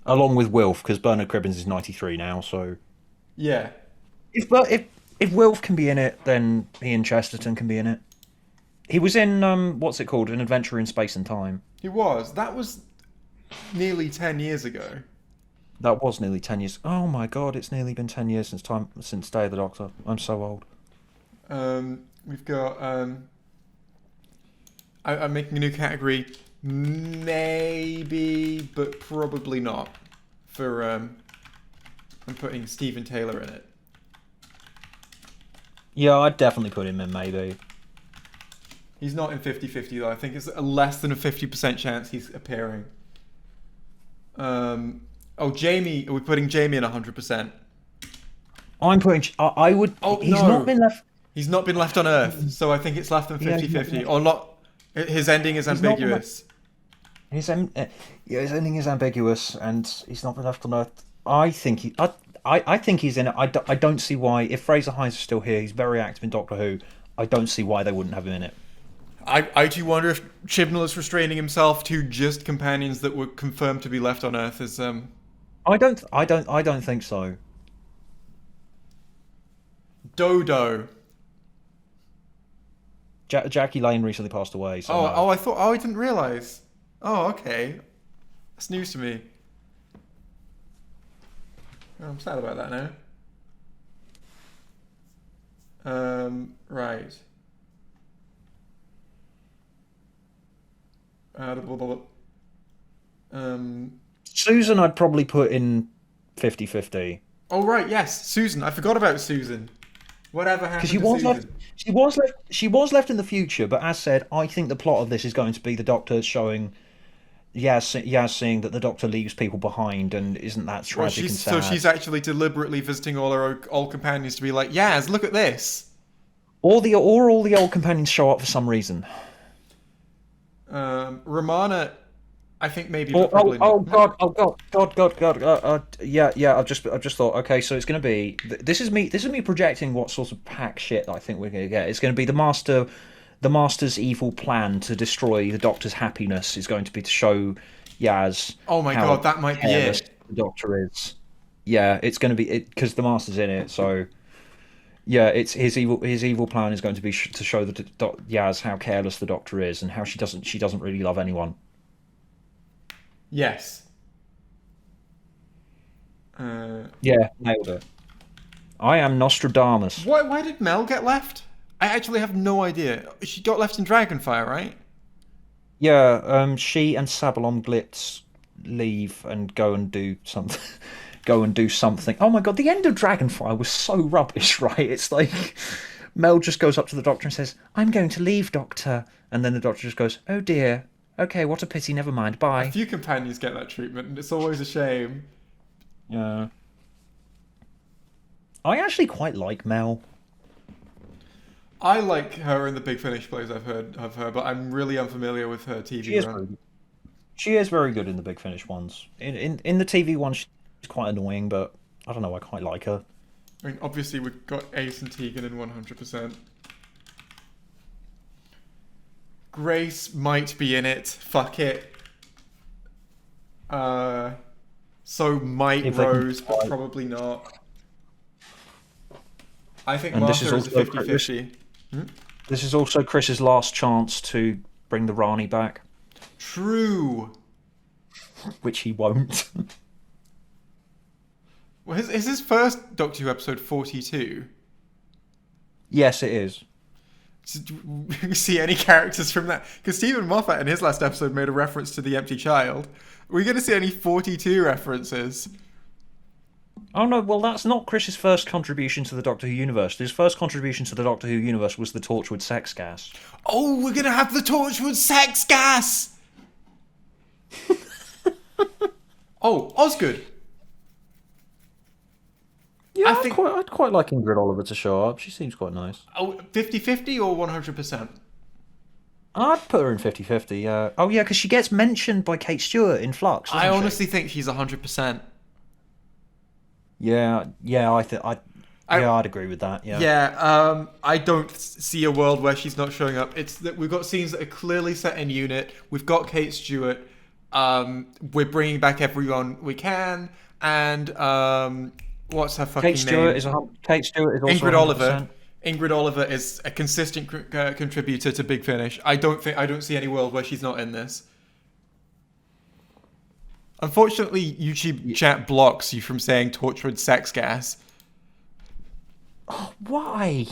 Along with Wilf, because Bernard Cribbins is 93 now, so... Yeah. If Wilf can be in it, then Ian Chesterton can be in it. He was in, what's it called? An Adventure in Space and Time. He was. That was nearly 10 years ago. That was nearly 10 years. Oh my god, it's nearly been 10 years since Day of the Doctor. I'm so old. We've got... I'm making a new category. Maybe, but probably not. For, I'm putting Stephen Taylor in it. Yeah, I'd definitely put him in, maybe. He's not in 50-50 though. I think it's a less than a 50% chance he's appearing. Jamie. Are we putting Jamie in 100%? I'm putting... I would... He's not been left... He's not been left on Earth, so I think it's less than 50-50. Or not... His ending is ambiguous. His ending is ambiguous, and he's not been left on Earth. I think he's in it. I don't see why... If Fraser Hines is still here, he's very active in Doctor Who. I don't see why they wouldn't have him in it. I do wonder if Chibnall is restraining himself to just companions that were confirmed to be left on Earth as I don't think so. Dodo. Jackie Lane recently passed away. So I didn't realise. Oh, okay. That's news to me. I'm sad about that now. Right. Susan I'd probably put in 50-50. Oh right, yes, Susan. I forgot about Susan. Whatever happened to Susan? She was left in the future, but as said, I think the plot of this is going to be the Doctor showing Yaz seeing that the Doctor leaves people behind, and isn't that tragic and sad? So she's actually deliberately visiting all her old companions to be like, Yaz, look at this. Or all the old companions show up for some reason. Romana I think maybe, Oh, but probably oh, not. God, oh, God. Yeah, yeah. I've just thought. Okay, so it's going to be. This is me. This is me projecting what sort of pack shit I think we're going to get. It's going to be the Master's evil plan to destroy the Doctor's happiness is going to be to show Yaz Oh my how god, that might be careless it. the Doctor is. Yeah, it's going to be it because the Master's in it. So yeah, it's his evil plan is going to be to show the Yaz how careless the Doctor is and how she doesn't really love anyone. Yes. Yeah, nailed it. I am Nostradamus. Why did Mel get left? I actually have no idea. She got left in Dragonfire, right? Yeah, she and Sabalom Glitz leave and go and do something. Go and do something. Oh my god, the end of Dragonfire was so rubbish, right? It's like Mel just goes up to the Doctor and says, "I'm going to leave, Doctor," and then the Doctor just goes, "Oh dear. Okay, what a pity. Never mind. A Bye." few companions get that treatment, and it's always a shame. Yeah. I actually quite like Mel. I like her in the Big Finish plays I've heard of her, but I'm really unfamiliar with her She TV is run. very good. She is very good in the Big Finish ones. In the TV ones, she's quite annoying, but I don't know. I quite like her. I mean, obviously we've got Ace and Tegan in 100%. Grace might be in it. Fuck it. So might If they can Rose, but decide. probably not. I think And this is Martha is a also 50-50. This is also Chris's last chance to bring the Rani back, True. which he won't. Well, is his first Doctor Who episode 42? Yes, it is. Do we see any characters from that? Because Stephen Moffat in his last episode made a reference to The Empty Child. Are we going to see any 42 references? Oh no, well that's not Chris's first contribution to the Doctor Who universe. His first contribution to the Doctor Who universe was the Torchwood sex gas. Oh, we're going to have the Torchwood sex gas! Oh, Osgood. Yeah, I think- I'd quite like Ingrid Oliver to show up. She seems quite nice. Oh, 50-50 or 100%? I'd put her in 50-50. Oh yeah, because she gets mentioned by Kate Stewart in Flux. I doesn't she? honestly think she's 100%. Yeah, I'd agree with that. Yeah. Yeah, I don't see a world where she's not showing up. It's that we've got scenes that are clearly set in unit. We've got Kate Stewart. We're bringing back everyone we can, and what's her fucking Kate Stewart name? is Kate Stewart is also Ingrid Oliver. 100%. Ingrid Oliver is a consistent contributor to Big Finish. I don't see any world where she's not in this. Unfortunately, YouTube chat blocks you from saying Torchwood sex gas. Why?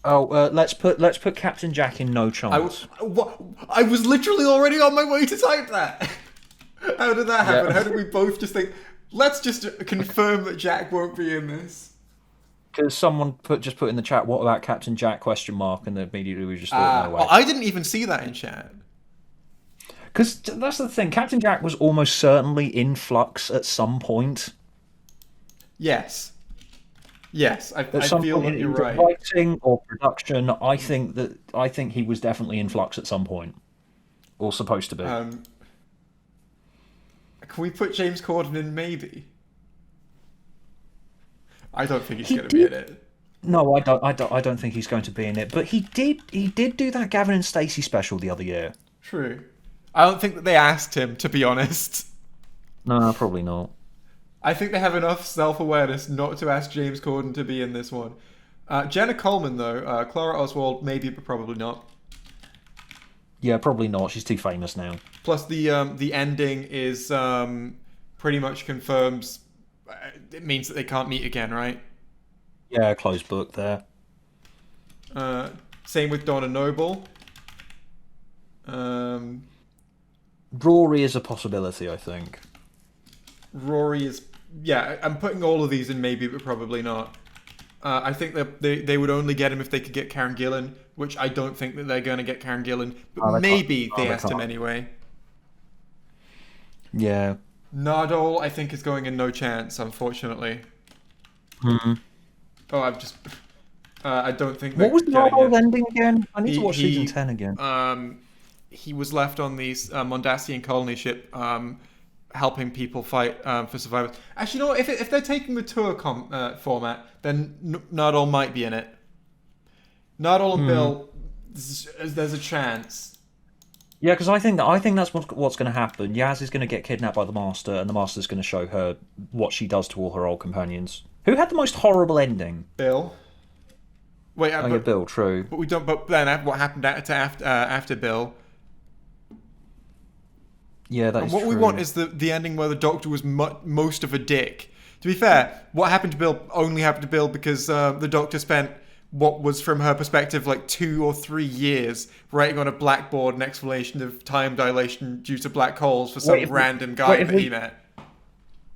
Let's put Captain Jack in No Chance. I was literally already on my way to type that. How did that happen? Yeah. How did we both just think, let's just confirm that Jack won't be in this? Because someone put in the chat, "What about Captain Jack?" question mark, and then immediately we just thought, no way. I didn't even see that in chat. Because that's the thing. Captain Jack was almost certainly in Flux at some point. Yes. Yes, I At some feel point that in you're either right. writing or production, I think he was definitely in Flux at some point, or supposed to be. Can we put James Corden in maybe? I don't think he's going to be in it. No, I don't think he's going to be in it. But he did do that Gavin and Stacey special the other year. True. I don't think that they asked him, to be honest. No, probably not. I think they have enough self-awareness not to ask James Corden to be in this one. Jenna Coleman, though, Clara Oswald, maybe, but probably not. Yeah, probably not. She's too famous now. Plus, the ending is pretty much confirms. It means that they can't meet again, right? Yeah, closed book there. Same with Donna Noble. Rory is a possibility, I think. Rory is. Yeah, I'm putting all of these in maybe, but probably not. I think that they would only get him if they could get Karen Gillan, which I don't think that they're going to get Karen Gillan. But maybe they asked him anyway. Yeah. Nardole, I think, is going in No Chance, unfortunately. Hmm. Oh, I don't think What they're was the getting horrible it. ending again? I need to He watch season he 10 again. he was left on the Mondasian colony ship, helping people fight for survivors. Actually, you know what? If they're taking the tour format, then Nardole might be in it. Nardole and Bill, there's a chance. Yeah, because I think that's what's going to happen. Yaz is going to get kidnapped by the Master, and the Master's going to show her what she does to all her old companions. Who had the most horrible ending? Bill. Wait, Oh yeah, Bill. True. but we don't. But then what happened after Bill? Yeah, that And is what true. we want is the ending where the Doctor was most of a dick. To be fair, what happened to Bill only happened to Bill because the Doctor spent what was, from her perspective, like 2 or 3 years writing on a blackboard an explanation of time dilation due to black holes for some random guy that he met.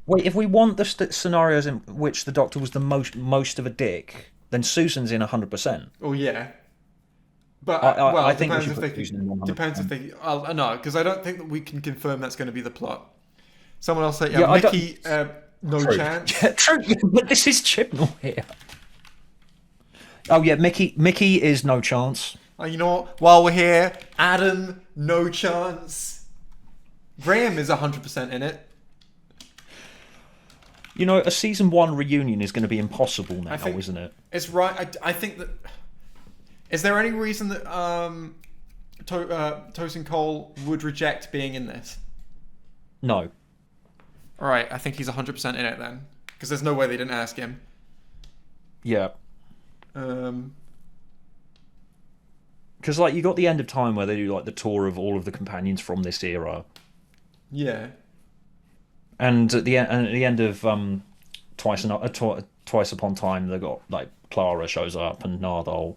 Wait, if we want the scenarios in which the Doctor was the most of a dick, then Susan's in 100%. Oh yeah. But I think we depends should if put they Susan in 100%. depends if they. No, because I don't think that we can confirm that's going to be the plot. Someone else said, Yeah, Mickey, no True. chance. Yeah, true, but this is Chibnall here. Oh yeah, Mickey is no chance. You know what? While we're here, Adam, no chance. Graham is 100% in it. You know, a season 1 reunion is going to be impossible now, isn't it? It's right. I think that. Is there any reason that Tosin Cole would reject being in this? No. All right, I think he's 100% in it then, because there's no way they didn't ask him. Yeah. Um. Because like you got the end of time where they do like the tour of all of the companions from this era, Yeah. and at the end of Twice Upon Time, they got like Clara shows up and Nardole.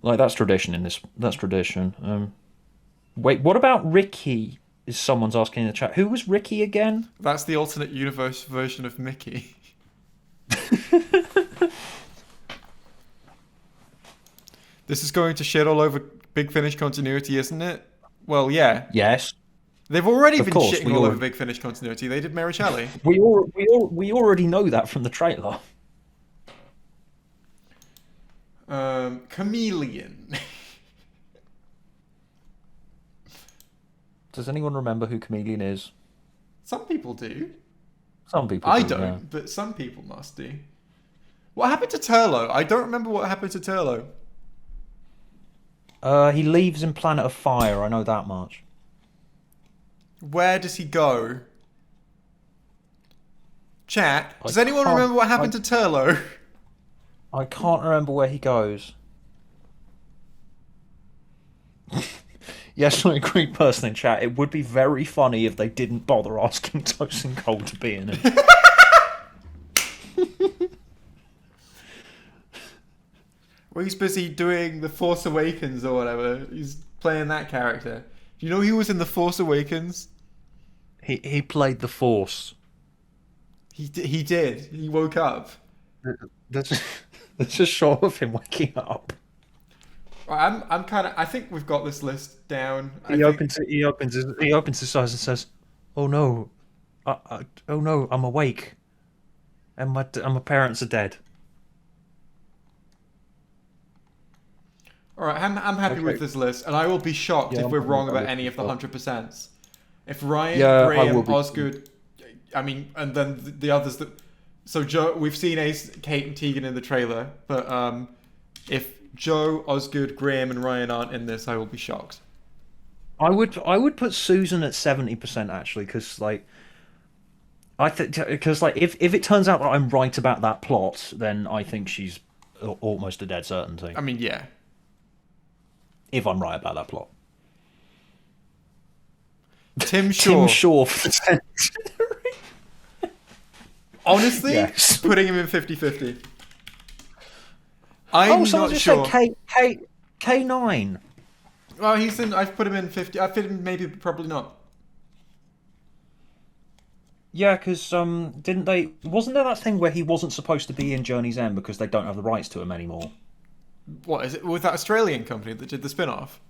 Like that's tradition in this. That's tradition. Wait, what about Ricky? Is someone's asking in the chat. Who was Ricky again? That's the alternate universe version of Mickey. This is going to shit all over Big Finish continuity, isn't it? Well, yeah. Yes. They've already been course, shitting all over Big Finish continuity. They did Mary Shelley. We already know that from the trailer. Chameleon. Does anyone remember who Chameleon is? Some people do. Some people. I do, don't, yeah. but some people must do. What happened to Turlo? I don't remember what happened to Turlo. He leaves in Planet of Fire. I know that much. Where does he go? Chat, does anyone remember what happened to Turlo? I can't remember where he goes. Yes, I agree, person in chat. It would be very funny if they didn't bother asking Tosin Cole to be in it. Well, he's busy doing The Force Awakens or whatever. He's playing that character. Do you know he was in The Force Awakens? He played the Force. He did. He woke up. There's a shot of him waking up. I'm kind of. I think we've got this list down. He opens his eyes and says, "Oh no, oh no, I'm awake, and my parents are dead." All right, I'm happy with this list, and I will be shocked if we're wrong about any of the 100%s. If Ryan, Graham, Osgood, I mean, and then the others that. So Joe, we've seen Ace, Kate, and Tegan in the trailer, but if Joe, Osgood, Graham, and Ryan aren't in this, I will be shocked. I would put Susan at 70% actually, because like. If it turns out that I'm right about that plot, then I think she's almost a dead certainty. I mean, yeah. If I'm right about that plot. Tim Shaw. Tim Shaw for the century. Honestly, yes. Putting him in 50-50. I'm someone not just sure. said K9. Well, he's in. I've put him in 50. I fit him maybe, probably not. Yeah, because didn't they? Wasn't there that thing where he wasn't supposed to be in Journey's End because they don't have the rights to him anymore? What is it with that Australian company that did the spin-off?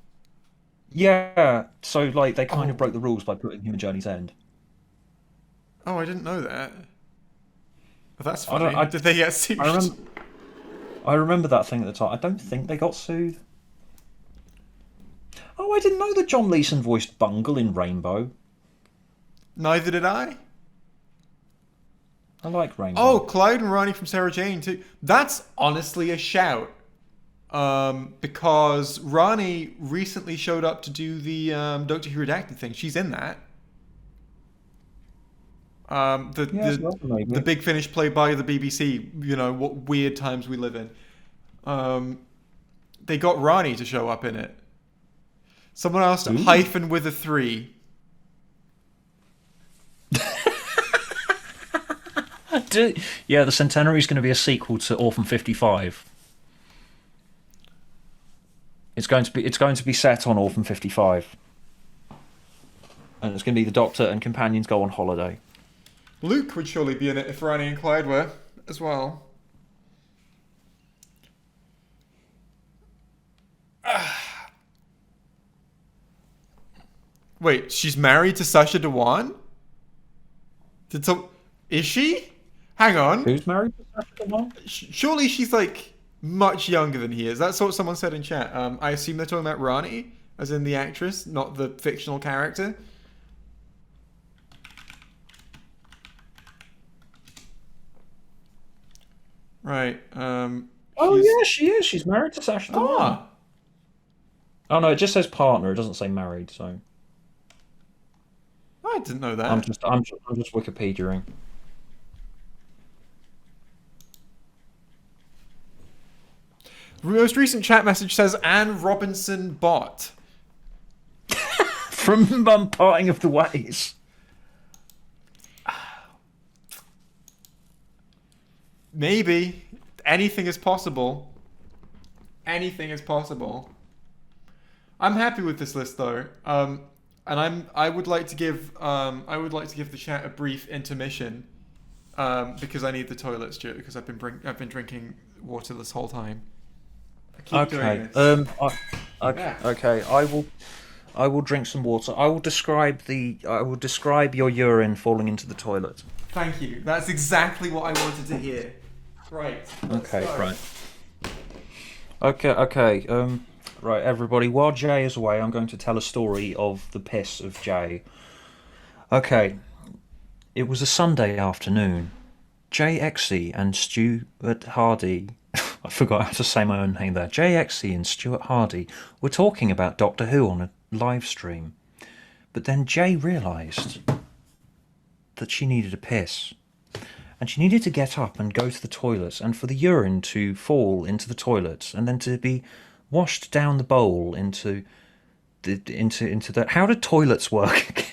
Yeah, so like they kind of broke the rules by putting him in Journey's End. Oh, I didn't know that. Well, that's funny. Did they get sued? I remember that thing at the time. I don't think they got sued. Oh, I didn't know that John Leeson voiced Bungle in Rainbow. Neither did I. I like Rainbow. Oh, Clyde and Ronnie from Sarah Jane too. That's honestly a shout. Because Ronnie recently showed up to do the Doctor Who Redacted thing. She's in that. The Big Finish played by the BBC. You know what weird times we live in. They got Ronnie to show up in it. Someone asked hyphen with a 3. Yeah, the Centenary is going to be a sequel to Orphan 55. It's going to be set on Orphan 55, and it's going to be the Doctor and companions go on holiday. Luke would surely be in it if Ronnie and Clyde were as well. Wait, she's married to Sacha Dhawan? Is she? Hang on. Who's married to Sacha Dhawan? Surely she's like much younger than he is. That's what someone said in chat. I assume they're talking about Rani, as in the actress, not the fictional character. Right. Oh yeah, she is. She's married to Sacha Dhawan. Oh no, it just says partner. It doesn't say married. So I didn't know that. I'm just Wikipediaing. The most recent chat message says Anne Robinson bot. From Parting of the Ways. Maybe. Anything is possible. Anything is possible. I'm happy with this list though. And I would like to give the chat a brief intermission. Because I need the toilet, Stuart, because I've been drinking water this whole time. Okay. Okay. I will drink some water. I will describe your urine falling into the toilet. Thank you. That's exactly what I wanted to hear. Right. Okay. Right. Okay. Right, everybody. While Jay is away, I'm going to tell a story of the piss of Jay. Okay. It was a Sunday afternoon. Jay Exey and Stuart Hardy. I forgot how to say my own name there. Jay Exey and Stuart Hardy were talking about Doctor Who on a live stream. But then Jay realised that she needed a piss. And she needed to get up and go to the toilet, and for the urine to fall into the toilet, and then to be washed down the bowl into the how do toilets work?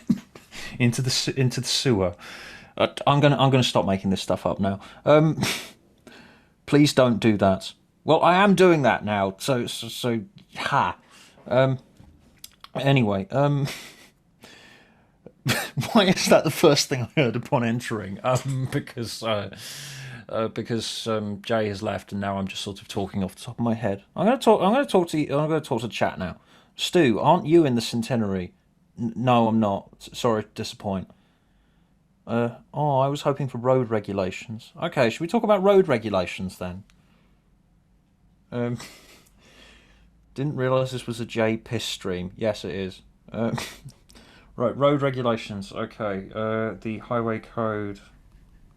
into the sewer. I'm gonna stop making this stuff up now. Please don't do that. Well, I am doing that now. So ha. Anyway, why is that the first thing I heard upon entering? Because Jay has left, and now I'm just sort of talking off the top of my head. I'm going to talk to you. I'm going to talk to chat now. Stu, aren't you in the Centenary? No, I'm not. Sorry to disappoint. I was hoping for road regulations. Okay, should we talk about road regulations then? Didn't realise this was a J piss stream. Yes, it is. Right, road regulations. Okay, the highway code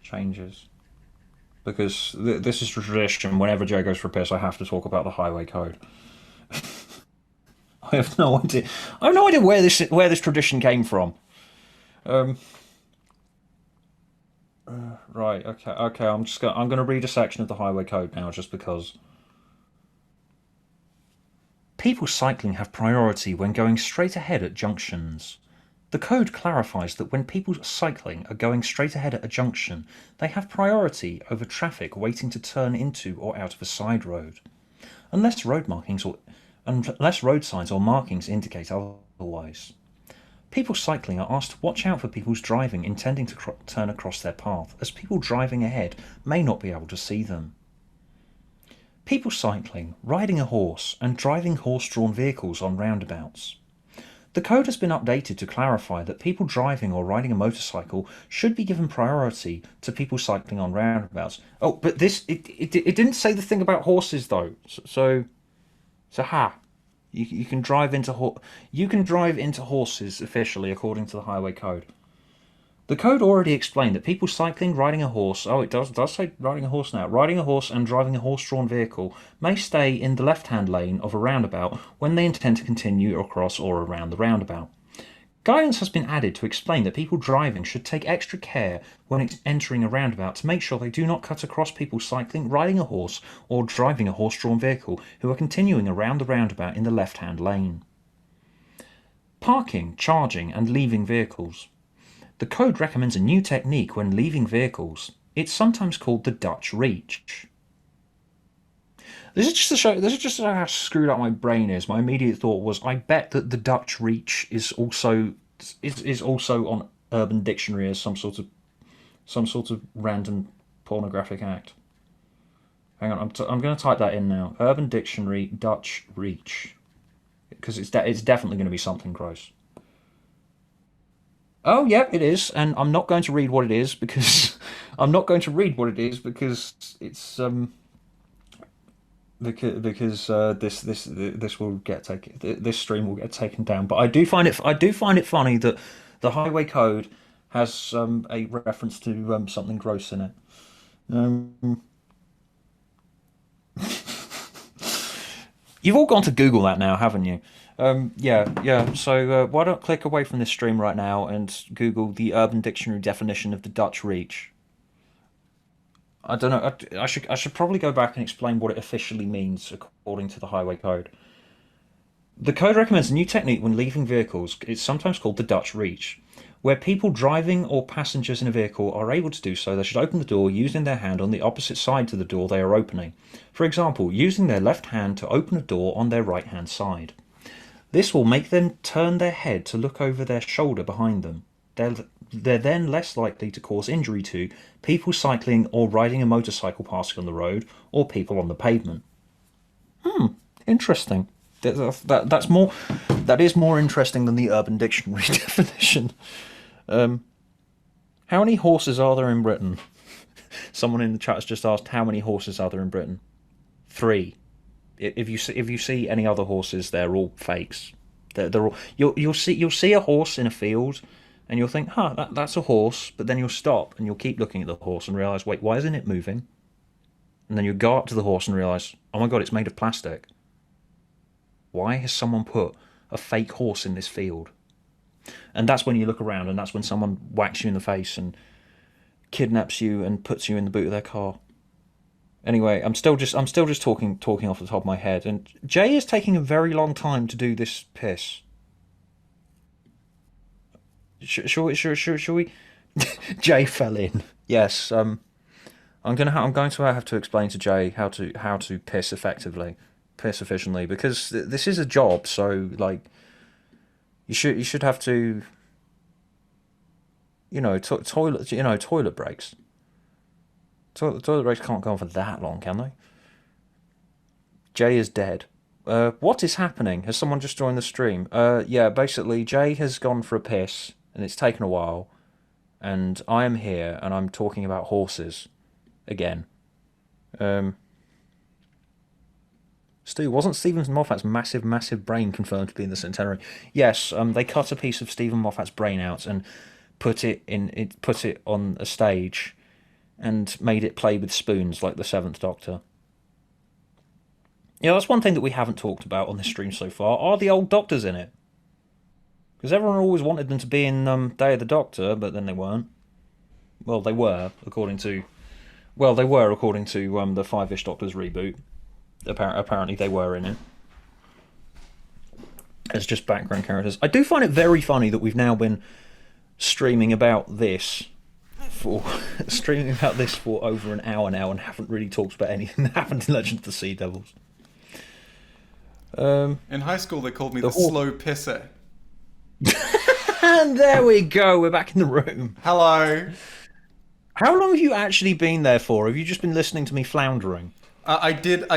changes. Because this is tradition. Whenever Jay goes for a piss, I have to talk about the highway code. I have no idea. I have no idea where this tradition came from. Right. Okay. I'm gonna read a section of the highway code now, just because. People cycling have priority when going straight ahead at junctions. The code clarifies that when people cycling are going straight ahead at a junction, they have priority over traffic waiting to turn into or out of a side road, unless road signs or markings indicate otherwise. People cycling are asked to watch out for people's driving intending to turn across their path, as people driving ahead may not be able to see them. People cycling, riding a horse, and driving horse-drawn vehicles on roundabouts. The code has been updated to clarify that people driving or riding a motorcycle should be given priority to people cycling on roundabouts. Oh, but it didn't say the thing about horses though. You can drive into horses officially according to the highway code. The code already explained that people cycling, riding a horse, oh it does say riding a horse now, riding a horse and driving a horse-drawn vehicle may stay in the left-hand lane of a roundabout when they intend to continue across or around the roundabout. Guidance has been added to explain that people driving should take extra care when entering a roundabout to make sure they do not cut across people cycling, riding a horse, or driving a horse-drawn vehicle who are continuing around the roundabout in the left-hand lane. Parking, charging, and leaving vehicles. The code recommends a new technique when leaving vehicles. It's sometimes called the Dutch reach. This is just how screwed up my brain is. My immediate thought was, I bet that the Dutch reach is also on Urban Dictionary as some sort of random pornographic act. Hang on, I'm going to type that in now. Urban Dictionary Dutch reach, because it's definitely going to be something gross. Oh, yeah, it is, and I'm not going to read what it is because it's this will get taken. This stream will get taken down. But I do find it funny that the highway code has a reference to something gross in it. You've all gone to Google that now, haven't you? Yeah. So why don't click away from this stream right now and Google the Urban Dictionary definition of the Dutch reach. I don't know. I should probably go back and explain what it officially means according to the highway code. The code recommends a new technique when leaving vehicles. It's sometimes called the Dutch reach. Where people driving or passengers in a vehicle are able to do so, they should open the door using their hand on the opposite side to the door they are opening. For example, using their left hand to open a door on their right-hand side. This will make them turn their head to look over their shoulder behind them. They're then less likely to cause injury to people cycling or riding a motorcycle passing on the road or people on the pavement. Interesting. That is more interesting than the Urban Dictionary definition. How many horses are there in Britain? Someone in the chat has just asked, how many horses are there in Britain? 3. If you see any other horses, they're all fakes. They're all, you'll see a horse in a field, and you'll think, that's a horse. But then you'll stop and you'll keep looking at the horse and realise, wait, why isn't it moving? And then you go up to the horse and realise, oh my god, it's made of plastic. Why has someone put a fake horse in this field? And that's when you look around, and that's when someone whacks you in the face and kidnaps you and puts you in the boot of their car. Anyway, I'm still just talking off the top of my head, and Jay is taking a very long time to do this piss. Shall we? Jay fell in. Yes. I'm going to have to explain to Jay how to piss effectively, piss efficiently, because this is a job. So like, you should have to, toilet breaks. Toilet breaks can't go on for that long, can they? Jay is dead. What is happening? Has someone just joined the stream? Yeah, basically, Jay has gone for a piss, and it's taken a while, and I am here, and I'm talking about horses again. Stu, wasn't Stephen Moffat's massive brain confirmed to be in the Centenary? Yes, they cut a piece of Stephen Moffat's brain out and put it on a stage and made it play with spoons like the Seventh Doctor. Yeah, that's one thing that we haven't talked about on this stream so far. Are the old Doctors in it? Because everyone always wanted them to be in Day of the Doctor, but then they weren't. Well, they were, according to the Five-ish Doctors reboot. Apparently they were in it. As just background characters. I do find it very funny that we've now been streaming about this for over an hour now and haven't really talked about anything that happened in Legend of the Sea Devils. In high school, they called me the slow pisser. And there we go. We're back in the room. Hello. How long have you actually been there for? Have you just been listening to me floundering? I did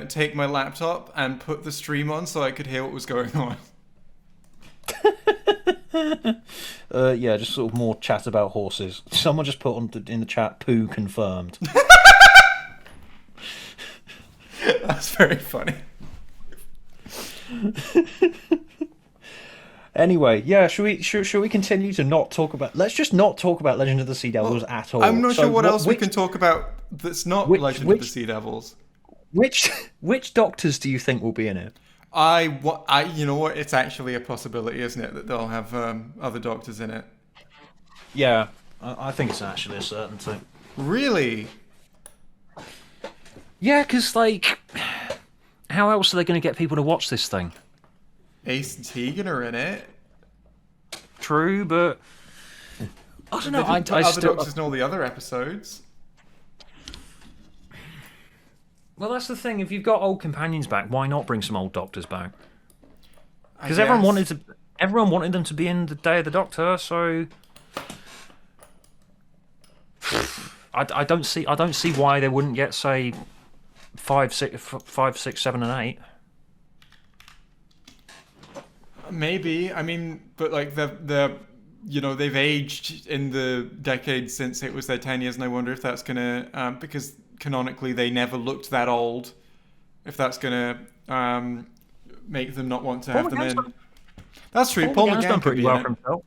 take my laptop and put the stream on so I could hear what was going on. Yeah, just sort of more chat about horses. Someone just put in the chat, poo confirmed. That's very funny. Anyway, yeah, should we continue to not talk about? Let's just not talk about Legend of the Sea Devils at all. I'm not So sure what else we which, can talk about that's not which, Legend of the which, Sea Devils. which doctors do you think will be in it? You know what? It's actually a possibility, isn't it, that they'll have other doctors in it. Yeah, I think it's actually a certainty. Really? Yeah, because, like, how else are they going to get people to watch this thing? Ace and Tegan are in it. True, but I don't know. They didn't put other doctors in all the other episodes. Well, that's the thing. If you've got old companions back, why not bring some old doctors back? Because I everyone wanted them to be in the Day of the Doctor. So I don't see why they wouldn't get, say, 5, 6, 7, and 8. Maybe. I mean, but like they've aged in the decades since it was their 10 years, and I wonder if that's gonna because canonically they never looked that old. If that's gonna make them not want to have them in. That's true. Paul McGann's done pretty well for himself.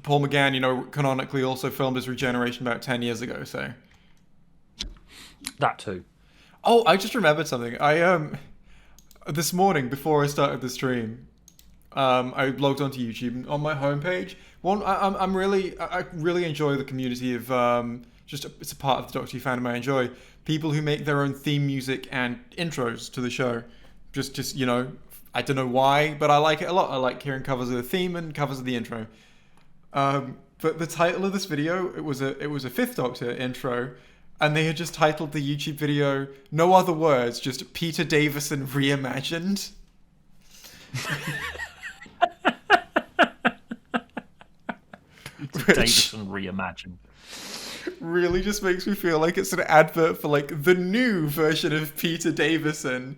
Paul McGann, canonically also filmed his regeneration about 10 years ago. So that too. Oh, I just remembered something. I this morning before I started the stream, I logged onto YouTube and on my homepage. I really enjoy the community of it's a part of the Doctor Who fandom I enjoy. People who make their own theme music and intros to the show. Just I don't know why, but I like it a lot. I like hearing covers of the theme and covers of the intro. But the title of this video, it was a Fifth Doctor intro. And they had just titled the YouTube video, no other words, just Peter Davison reimagined. Peter Davison reimagined. Really just makes me feel like it's an advert for like the new version of Peter Davison.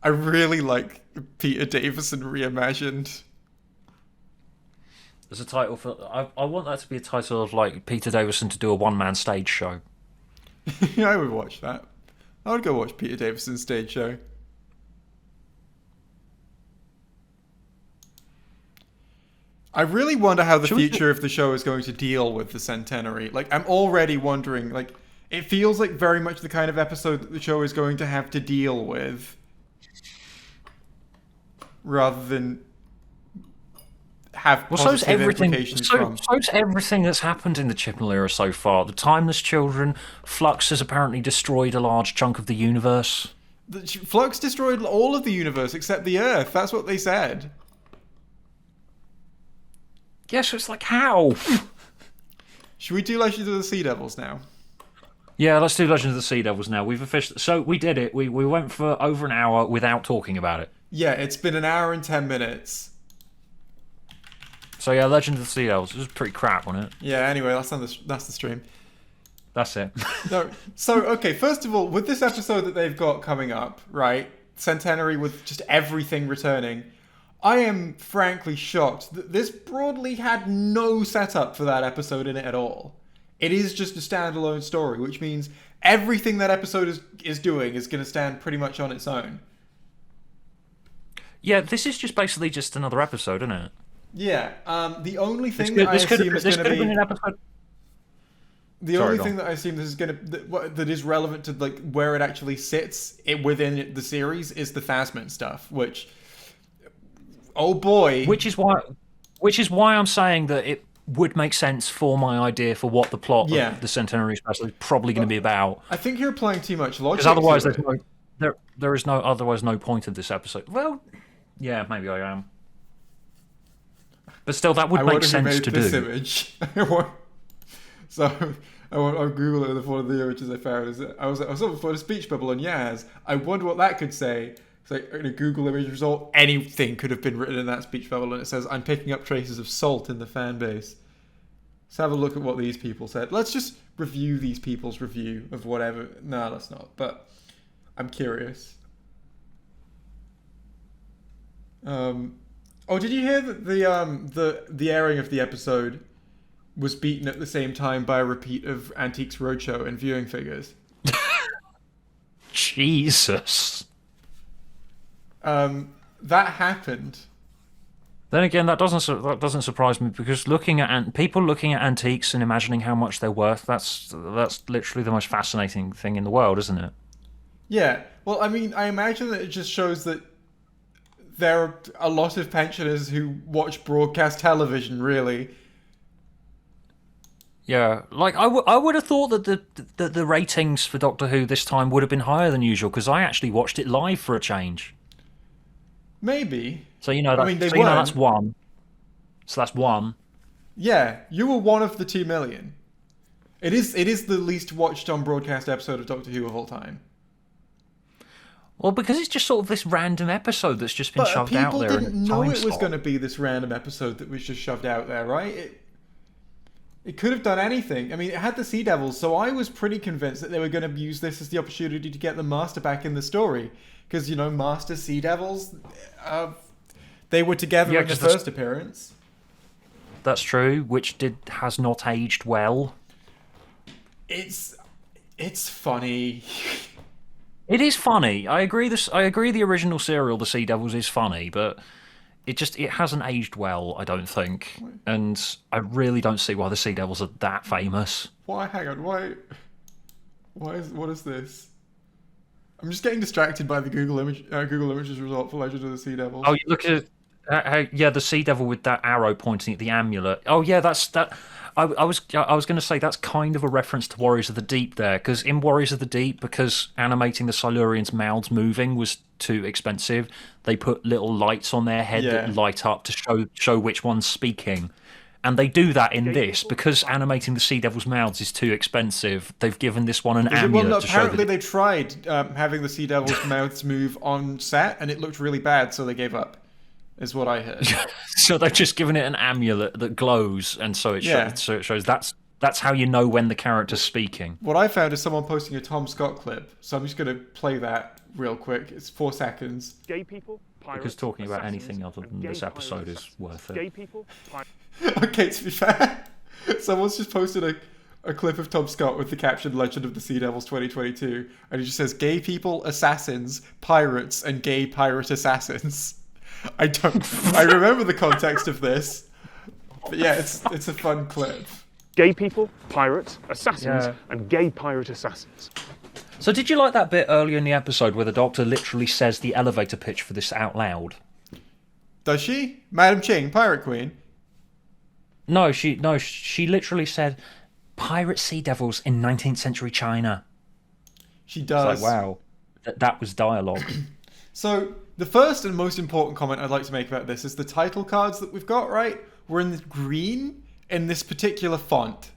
I really like Peter Davison reimagined. As a title for, I want that to be a title of like Peter Davison to do a one-man stage show. Yeah, I would watch that. I would go watch Peter Davison's stage show. I really wonder how the future of the show is going to deal with the centenary. Like, I'm already wondering, like, it feels like very much the kind of episode that the show is going to have to deal with. Rather than have positive implications from. So's everything that's happened in the Chibnall era so far. The Timeless Children, Flux has apparently destroyed a large chunk of the universe. Flux destroyed all of the universe except the Earth. That's what they said. Yeah, so it's like, how? Should we do Legend of the Sea Devils now? Yeah, let's do Legend of the Sea Devils now. So we did it. We went for over an hour without talking about it. Yeah, it's been an hour and 10 minutes. So yeah, Legend of the Sea Devils. It was pretty crap, wasn't it? Yeah, anyway, that's the stream. That's it. No, so, okay, first of all, with this episode that they've got coming up, right, Centenary with just everything returning, I am frankly shocked that this broadly had no setup for that episode in it at all. It is just a standalone story, which means everything that episode is doing is going to stand pretty much on its own. Yeah, this is just basically just another episode, isn't it? Yeah, the only thing that I assume is going to be an episode. The only thing that I assume this is going to that is relevant to like where it actually sits within the series is the Phasmid stuff, which, oh boy, which is why I'm saying that it would make sense for my idea for what the plot of the Centenary Special is probably going to be about. I think you're applying too much logic. Because otherwise, there is no point in this eepisode. Well, yeah, maybe I am. But still, that would make sense to do. Image. So I Google it, and one of the images I found is I was looking for a speech bubble on Yaz. I wonder what that could say. So in a Google image result, anything could have been written in that speech bubble, and it says, "I'm picking up traces of salt in the fan base." Let's have a look at what these people said. Let's just review these people's review of whatever. No, let's not. But I'm curious. Oh, did you hear that the airing of the episode was beaten at the same time by a repeat of Antiques Roadshow and viewing figures? Jesus. That happened. Then again, that doesn't surprise me because people looking at antiques and imagining how much they're worth, that's literally the most fascinating thing in the world, isn't it? Yeah. Well, I mean, I imagine that it just shows that there are a lot of pensioners who watch broadcast television, really. Yeah, like I would have thought that the ratings for Doctor Who this time would have been higher than usual because I actually watched it live for a change. Maybe. So you know I mean, they that's weren't. one. So that's one. Yeah, you were one of the 2 million. It is the least watched on broadcast episode of Doctor Who of all time. Well, because it's just sort of this random episode that's just been But shoved out people there. didn't in a know time it was slot. going to be this random episode that was just shoved out there, right? It could have done anything. I mean, it had the Sea Devils, so I was pretty convinced that they were going to use this as the opportunity to get the Master back in the story. Because, Master Sea Devils, they were together in the first appearance. That's true, which has not aged well. It's funny. It is funny. I agree. I agree. The original serial, The Sea Devils, is funny, but it hasn't aged well. I don't think, and I really don't see why the Sea Devils are that famous. Why? Hang on. Why? What is this? I'm just getting distracted by the Google Images result for Legend of the Sea Devils. Oh, you look at yeah, the Sea Devil with that arrow pointing at the amulet. Oh yeah, that's that. I was going to say that's kind of a reference to Warriors of the Deep there, because in Warriors of the Deep, because animating the Silurians' mouths moving was too expensive, they put little lights on their head that light up to show which one's speaking. And they do that in this because animating the Sea Devil's mouths is too expensive. They've given this one an amulet Well, to show that. apparently they tried having the Sea Devil's mouths move on set, and it looked really bad, so they gave up. Is what I heard. So they've just given it an amulet that glows, and so it shows that's how you know when the character's speaking. What I found is someone posting a Tom Scott clip, so I'm just going to play that real quick. It's 4 seconds. Gay people, pirates, Because talking about assassins, anything other than gay this episode pirates, is worth Gay it. people, Okay, to be fair, someone's just posted a clip of Tom Scott with the caption "Legend of the Sea Devils 2022," and he just says "gay people, assassins, pirates, and gay pirate assassins." I remember the context of this, but yeah, it's a fun clip. Gay people, pirates, assassins, and gay pirate assassins. So did you like that bit earlier in the episode where the Doctor literally says the elevator pitch for this out loud? Does she? Madam Ching, Pirate Queen? No, she literally said pirate sea devils in 19th century China. She does. It's like, wow, that was dialogue. So the first and most important comment I'd like to make about this is the title cards that we've got, right? We're in the green in this particular font,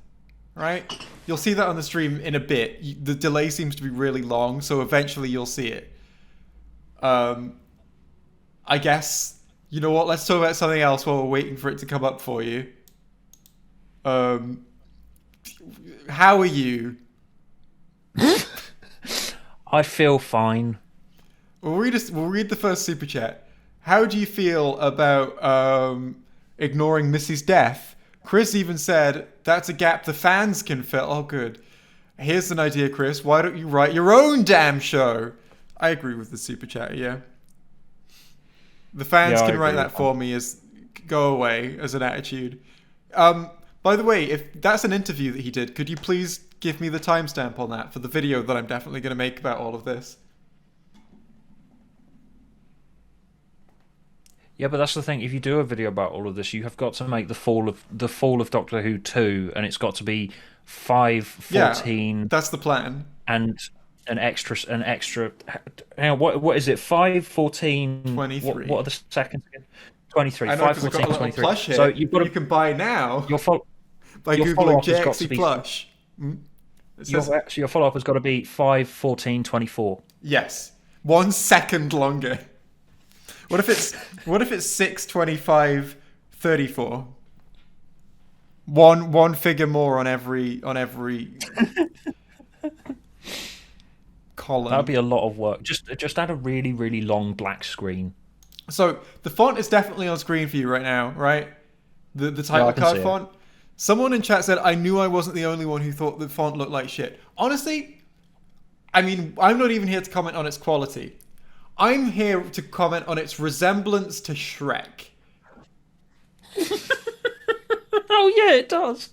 right? You'll see that on the stream in a bit. The delay seems to be really long, so eventually you'll see it. I guess, you know what? Let's talk about something else while we're waiting for it to come up for you. How are you? I feel fine. We'll read the first super chat. How do you feel about ignoring Missy's death? Chris even said that's a gap the fans can fill. Oh, good. Here's an idea, Chris. Why don't you write your own damn show? I agree with the super chat. Yeah, the fans can write that for me. As go away as an attitude. By the way, if that's an interview that he did, could you please give me the timestamp on that for the video that I'm definitely going to make about all of this? Yeah, but that's the thing. If you do a video about all of this, you have got to make the fall of Doctor Who 2, and it's got to be 5:14. Yeah, that's the plan. And an extra. Hang on, what is it? 5:14. 23. What are the seconds again? 23. I know, 'cause I've got a little 23. plush here. So you've got you can buy now your by your googling follow-up has got to JXE be plush. your follow-up has got to be 5:14:24. Yes, 1 second longer. What if it's 6:25:34? One figure more on every column. That'd be a lot of work. Just add a really, really long black screen. So the font is definitely on screen for you right now, right? The title I can card see it. font. Someone in chat said, I knew I wasn't the only one who thought the font looked like shit. Honestly, I mean, I'm not even here to comment on its quality. I'm here to comment on its resemblance to Shrek. Oh yeah, it does.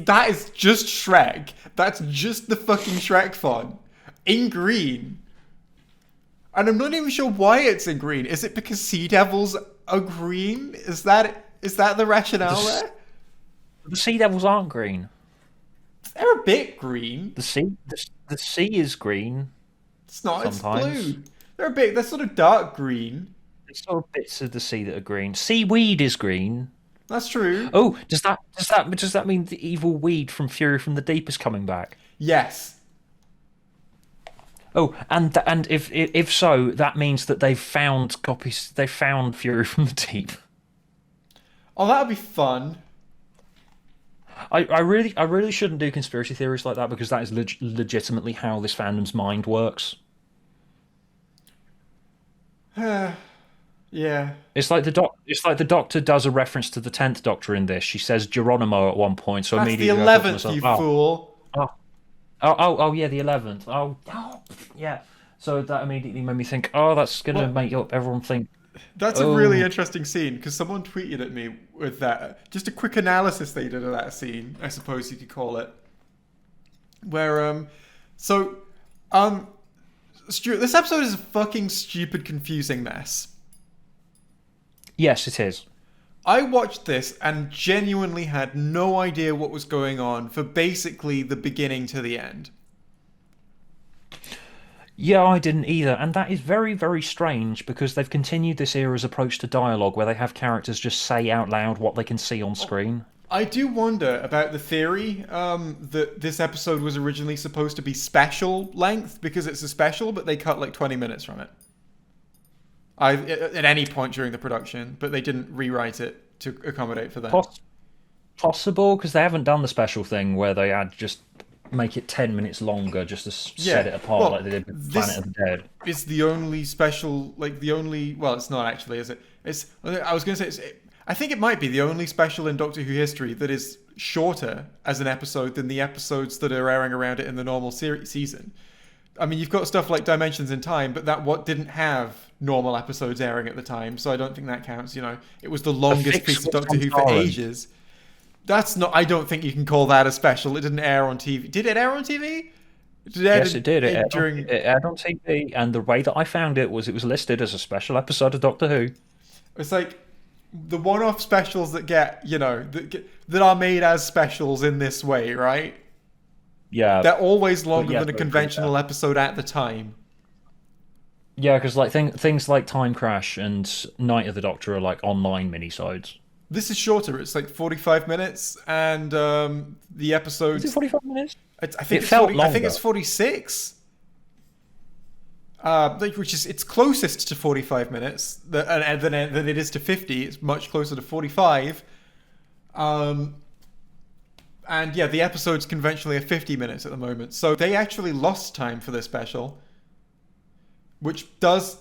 That is just Shrek. That's just the fucking Shrek font in green. And I'm not even sure why it's in green. Is it because sea devils are green? Is that the rationale there? The sea devils aren't green. They're a bit green. The sea is green. It's not. Sometimes. It's blue. They're sort of dark green. There's sort of bits of the sea that are green. Seaweed is green. That's true. Oh, does that mean the evil weed from Fury from the Deep is coming back? Yes. Oh, and if so, that means that they've found copies. They found Fury from the Deep. Oh, that would be fun. I really shouldn't do conspiracy theories like that because that is legitimately how this fandom's mind works. Yeah. It's like the Doctor does a reference to the 10th Doctor in this. She says Geronimo at one point, so That's the immediately I thought to 11th, myself, you fool. Oh, yeah, the 11th. Oh, yeah. So that immediately made me think, oh, that's going to make everyone think. That's a really interesting scene because someone tweeted at me with that. Just a quick analysis they did of that scene, I suppose you could call it. Where, Stuart, this episode is a fucking stupid, confusing mess. Yes, it is. I watched this and genuinely had no idea what was going on for basically the beginning to the end. Yeah, I didn't either, and that is very, very strange because they've continued this era's approach to dialogue where they have characters just say out loud what they can see on screen. I do wonder about the theory that this episode was originally supposed to be special length because it's a special, but they cut like 20 minutes from it. At any point during the production, but they didn't rewrite it to accommodate for that. Possible, because they haven't done the special thing where they had just make it 10 minutes longer just to set it apart like they did with Planet of the Dead. It's the only special, well, it's not actually, is it? I was going to say, I think it might be the only special in Doctor Who history that is shorter as an episode than the episodes that are airing around it in the normal season. I mean, you've got stuff like Dimensions in Time, but that didn't have normal episodes airing at the time, so I don't think that counts. You know, it was the longest piece of Doctor Who for ages. That's not. I don't think you can call that a special. It didn't air on TV. Did it air on TV? Yes, it did. It aired on TV, and the way that I found it was listed as a special episode of Doctor Who. It's like the one-off specials that that are made as specials in this way, right? Yeah, they're always longer than a conventional episode at the time. Yeah, because like things like Time Crash and Night of the Doctor are like online minisodes. This is shorter. It's like 45 minutes, and the episode. Is it 45 minutes? I think it's 46. Which is it's closest to 45 minutes than it is to 50. It's much closer to 45. And yeah, the episode's conventionally 50 minutes at the moment. So they actually lost time for this special, which does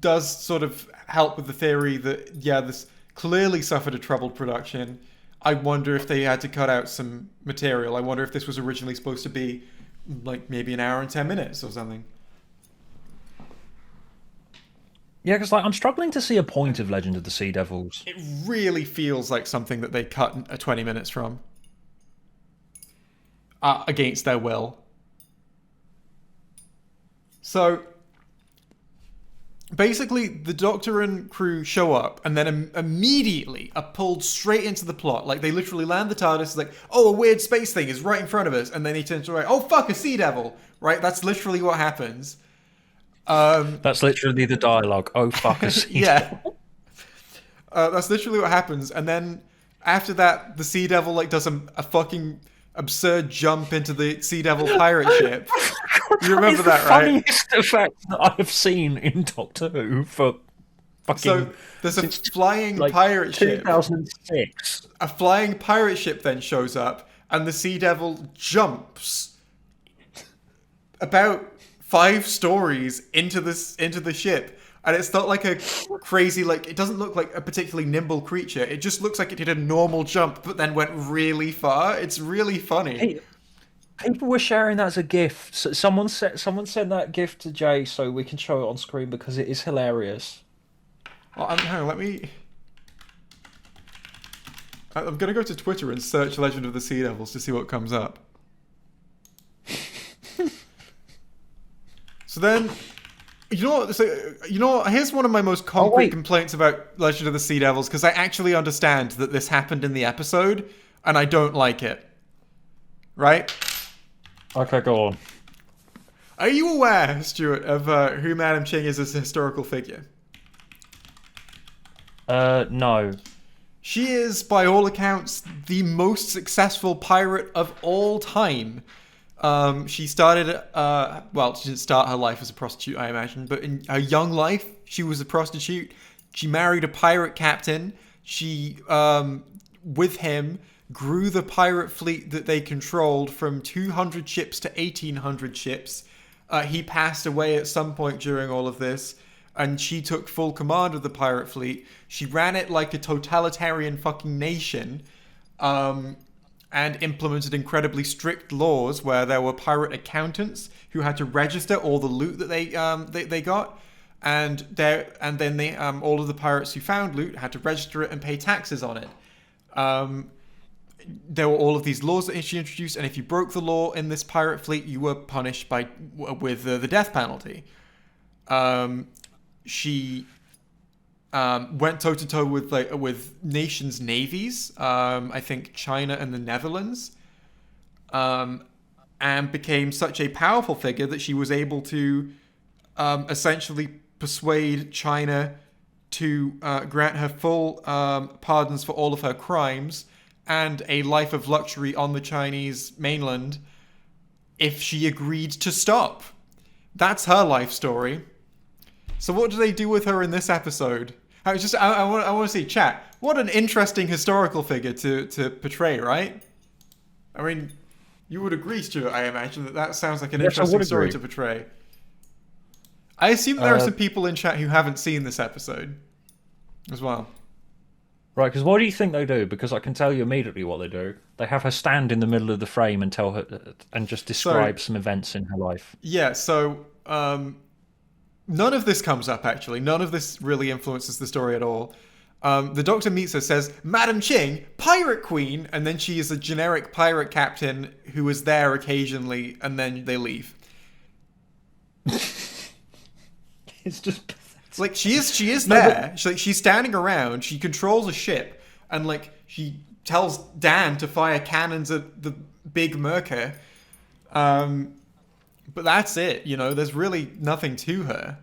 sort of help with the theory that this clearly suffered a troubled production. I wonder if they had to cut out some material. I wonder if this was originally supposed to be like maybe an hour and 10 minutes or something. Yeah, because like I'm struggling to see a point of Legend of the Sea Devils. It really feels like something that they cut 20 minutes from. Against their will. So basically, the Doctor and crew show up and then immediately are pulled straight into the plot. Like, they literally land the TARDIS, it's like, oh, a weird space thing is right in front of us. And then he turns around, oh, fuck, a sea devil. Right? That's literally what happens. That's literally the dialogue. Oh, fuck, a sea devil. That's literally what happens. And then after that, the sea devil like does a fucking absurd jump into the sea devil pirate ship. You remember that, right? Funniest effect that I have seen in Doctor Who for fucking. So there's a flying pirate ship. 2006. A flying pirate ship then shows up, and the sea devil jumps about 5 stories into the ship, And it's not like a crazy, like, it doesn't look like a particularly nimble creature. It just looks like it did a normal jump, but then went really far. It's really funny. Hey, people were sharing that as a GIF. Someone sent that GIF to Jay so we can show it on screen because it is hilarious. Oh, hang on, let me... I'm going to go to Twitter and search Legend of the Sea Devils to see what comes up. So then... You know what? Here's one of my most concrete complaints about Legend of the Sea Devils, because I actually understand that this happened in the episode, and I don't like it. Right? Okay, go on. Are you aware, Stuart, of who Madam Ching is as a historical figure? No. She is, by all accounts, the most successful pirate of all time. She started, well, she didn't start her life as a prostitute, I imagine, but in her young life, she was a prostitute. She married a pirate captain. She, with him, grew the pirate fleet that they controlled from 200 ships to 1,800 ships. He passed away at some point during all of this, and she took full command of the pirate fleet. She ran it like a totalitarian fucking nation. And implemented incredibly strict laws where there were pirate accountants who had to register all the loot that they got, and then all of the pirates who found loot had to register it and pay taxes on it. There were all of these laws that she introduced, and if you broke the law in this pirate fleet, you were punished with the death penalty. She went toe to toe with nations' navies. I think China and the Netherlands, and became such a powerful figure that she was able to essentially persuade China to grant her full pardons for all of her crimes and a life of luxury on the Chinese mainland if she agreed to stop. That's her life story. So what do they do with her in this episode? I want to see, chat. What an interesting historical figure to portray, right? I mean, you would agree, Stuart, I imagine, that sounds like an interesting story to portray. I assume there are some people in chat who haven't seen this episode as well. Right, because what do you think they do? Because I can tell you immediately what they do. They have her stand in the middle of the frame and tell her, and just describe some events in her life. Yeah, so none of this comes up, actually. None of this really influences the story at all. The Doctor meets her, says, Madam Ching, Pirate Queen, and then she is a generic pirate captain who is there occasionally, and then they leave. It's just... Like, she is there. She's standing around, she controls a ship, and, like, she tells Dan to fire cannons at the big merker. But that's it, you know, there's really nothing to her.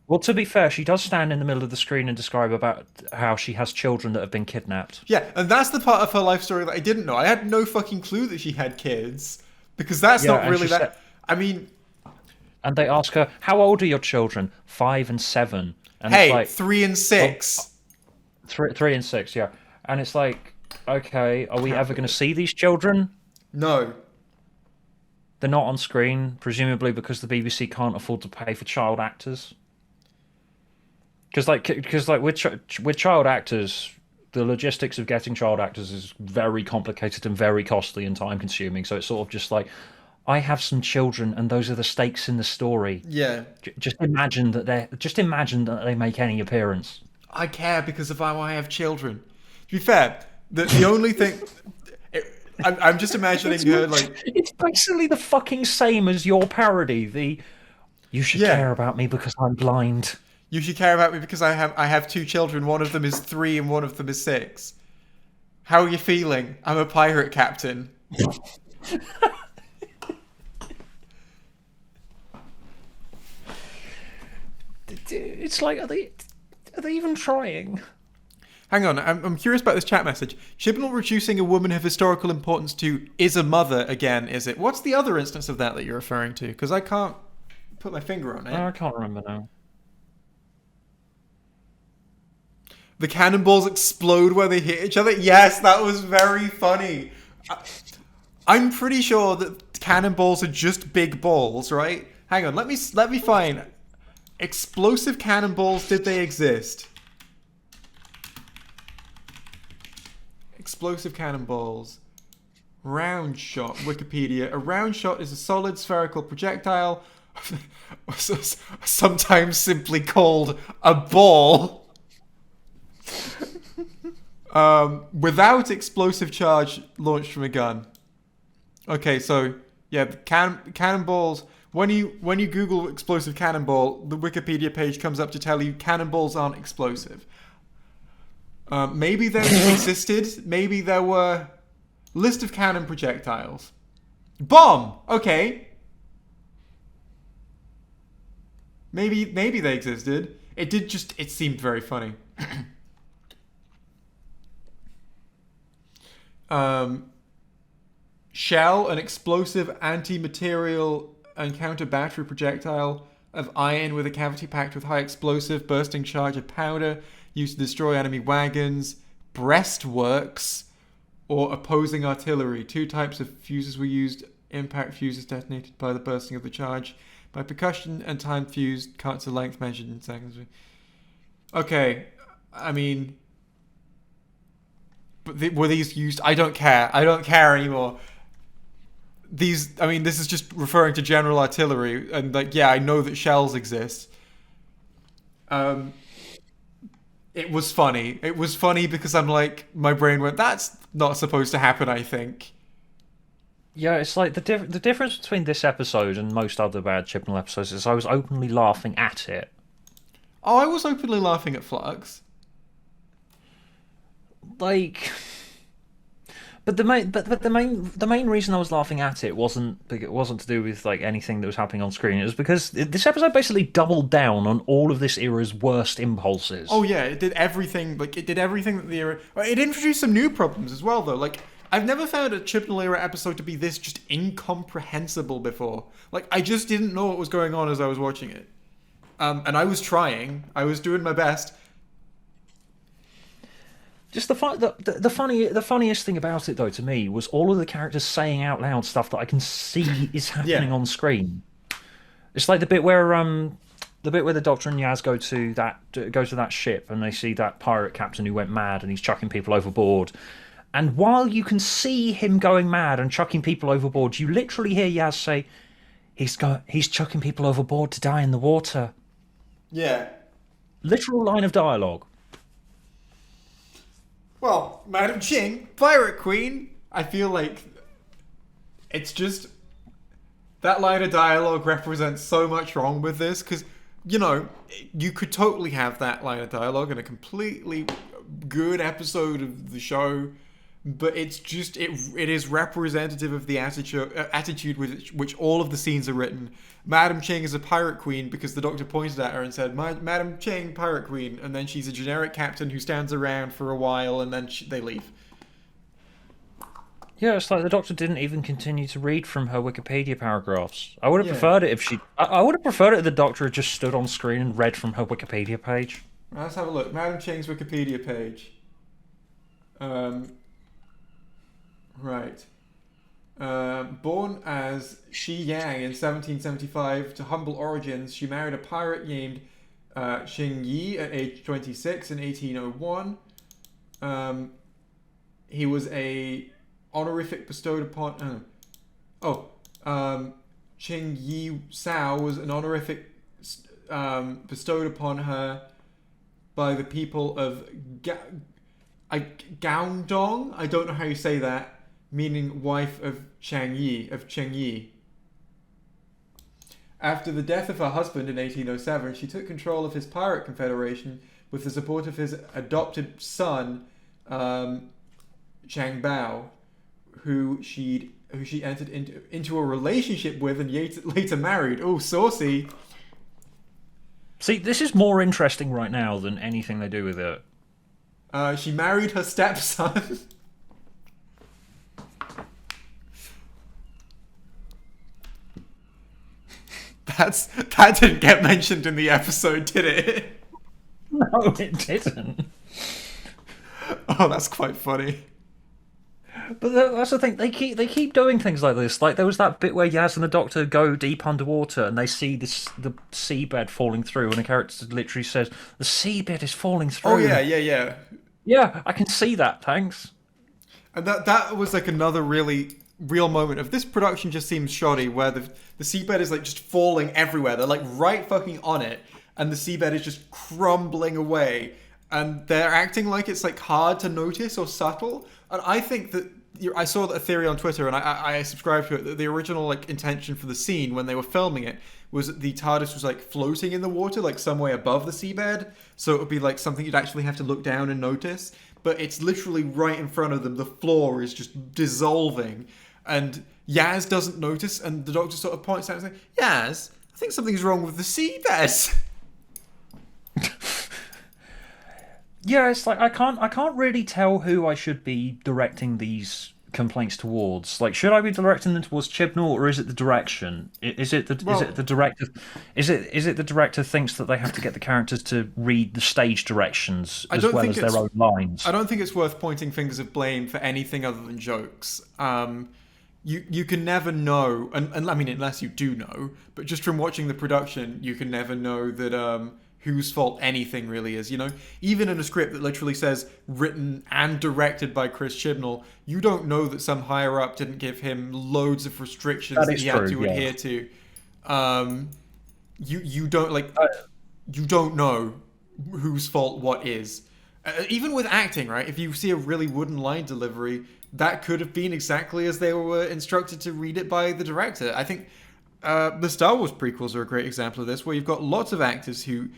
Well, to be fair, she does stand in the middle of the screen and describe about how she has children that have been kidnapped. Yeah, and that's the part of her life story that I didn't know. I had no fucking clue that she had kids, because that's not really that... I mean... And they ask her, how old are your children? 5 and 7. And hey, it's like, 3 and 6. 3 and 6, yeah. And it's like, okay, are we ever going to see these children? No. They're not on screen, presumably because the BBC can't afford to pay for child actors. Because with child actors, the logistics of getting child actors is very complicated and very costly and time consuming. So it's sort of just like, I have some children, and those are the stakes in the story. Yeah. Just imagine that they make any appearance. I care because of how I have children. To be fair, the only thing... I'm just imagining her like... It's basically the fucking same as your parody. You should care about me because I'm blind. You should care about me because I have 2 children. One of them is 3 and one of them is 6. How are you feeling? I'm a pirate captain. It's like, are they even trying? Hang on, I'm curious about this chat message. Chibnall reducing a woman of historical importance to is a mother again, is it? What's the other instance of that you're referring to? Because I can't put my finger on it. I can't remember now. The cannonballs explode where they hit each other? Yes, that was very funny. I'm pretty sure that cannonballs are just big balls, right? Hang on, let me find... explosive cannonballs, did they exist? Explosive cannonballs. Round shot. Wikipedia. A round shot is a solid spherical projectile, sometimes simply called a ball, without explosive charge launched from a gun. Okay, so yeah, cannonballs. When you Google explosive cannonball, the Wikipedia page comes up to tell you cannonballs aren't explosive. Maybe they existed. Maybe there were list of cannon projectiles. Bomb. Okay. Maybe they existed. It seemed very funny. Shell, an explosive anti-material and counter-battery projectile of iron with a cavity packed with high explosive bursting charge of powder used to destroy enemy wagons. Breastworks, or opposing artillery. 2 types of fuses were used. Impact fuses detonated by the bursting of the charge by percussion, and time fuse cuts a length measured in seconds. Okay, I mean, but were these used? I don't care. I don't care anymore. This is just referring to general artillery, and like, yeah, I know that shells exist. It was funny. It was funny because I'm like, my brain went, that's not supposed to happen, I think. Yeah, it's like the difference between this episode and most other Bad Chibnall episodes is I was openly laughing at it. Oh, I was openly laughing at Flux. Like, but the main reason I was laughing at it wasn't to do with like anything that was happening on screen. It was because this episode basically doubled down on all of this era's worst impulses. Oh yeah, it did everything. Like, it did everything that the era. It introduced some new problems as well, though. Like, I've never found a Chibnall era episode to be this just incomprehensible before. Like, I just didn't know what was going on as I was watching it. And I was trying. I was doing my best. Just the funniest thing about it, though, to me, was all of the characters saying out loud stuff that I can see is happening on screen. It's like the bit where the Doctor and Yaz go to that ship and they see that pirate captain who went mad and he's chucking people overboard. And while you can see him going mad and chucking people overboard, you literally hear Yaz say, "He's chucking people overboard to die in the water." Yeah. Literal line of dialogue. Well, Madam Ching, Pirate Queen, I feel like it's just that line of dialogue represents so much wrong with this, because, you know, you could totally have that line of dialogue in a completely good episode of the show, but it's just, it is representative of the attitude with which all of the scenes are written. Madam Ching is a pirate queen because the Doctor pointed at her and said, Madam Ching, pirate queen, and then she's a generic captain who stands around for a while and then they leave. Yeah, it's like the Doctor didn't even continue to read from her Wikipedia paragraphs. I would have preferred it if she... I would have preferred it if the Doctor had just stood on screen and read from her Wikipedia page. Let's have a look. Madam Ching's Wikipedia page. Right. Born as Shi Yang in 1775 to humble origins, she married a pirate named Xing Yi at age 26 in 1801. He was a honorific bestowed upon... Ching Yi Sao was an honorific bestowed upon her by the people of Gaondong. I don't know how you say that. Meaning wife of Cheng Yi. After the death of her husband in 1807, she took control of his pirate confederation with the support of his adopted son, Chang Bao, who she entered into a relationship with and later married. Oh, saucy. See, this is more interesting right now than anything they do with it. She married her stepson. That didn't get mentioned in the episode, did it? No, it didn't. Oh, that's quite funny. But that's the thing. They keep doing things like this. Like there was that bit where Yaz and the Doctor go deep underwater and they see the seabed falling through, and a character literally says, "The seabed is falling through." Oh yeah. Yeah, I can see that. Thanks. And that was like another really real moment of this production just seems shoddy, where the seabed is like just falling everywhere. They're like right fucking on it, and the seabed is just crumbling away, and they're acting like it's like hard to notice or subtle. And I think that I saw a theory on Twitter, and I subscribed to it, that the original like intention for the scene when they were filming it was that the TARDIS was like floating in the water, like some way above the seabed, so it would be like something you'd actually have to look down and notice. But it's literally right in front of them. The floor is just dissolving, and Yaz doesn't notice, and the Doctor sort of points out and says, "Yaz, I think something's wrong with the seabed." Yeah, it's like I can't really tell who I should be directing these complaints towards. Like, should I be directing them towards Chibnall, or is it the direction? Is it the director? Is it the director thinks that they have to get the characters to read the stage directions as well as their own lines? I don't think it's worth pointing fingers of blame for anything other than jokes. You can never know, and I mean, unless you do know, but just from watching the production, you can never know that whose fault anything really is. You know, even in a script that literally says written and directed by Chris Chibnall, you don't know that some higher up didn't give him loads of restrictions that he had to adhere to. You don't you don't know whose fault what is. Even with acting, right? If you see a really wooden line delivery, that could have been exactly as they were instructed to read it by the director. I think the Star Wars prequels are a great example of this, where you've got lots of actors who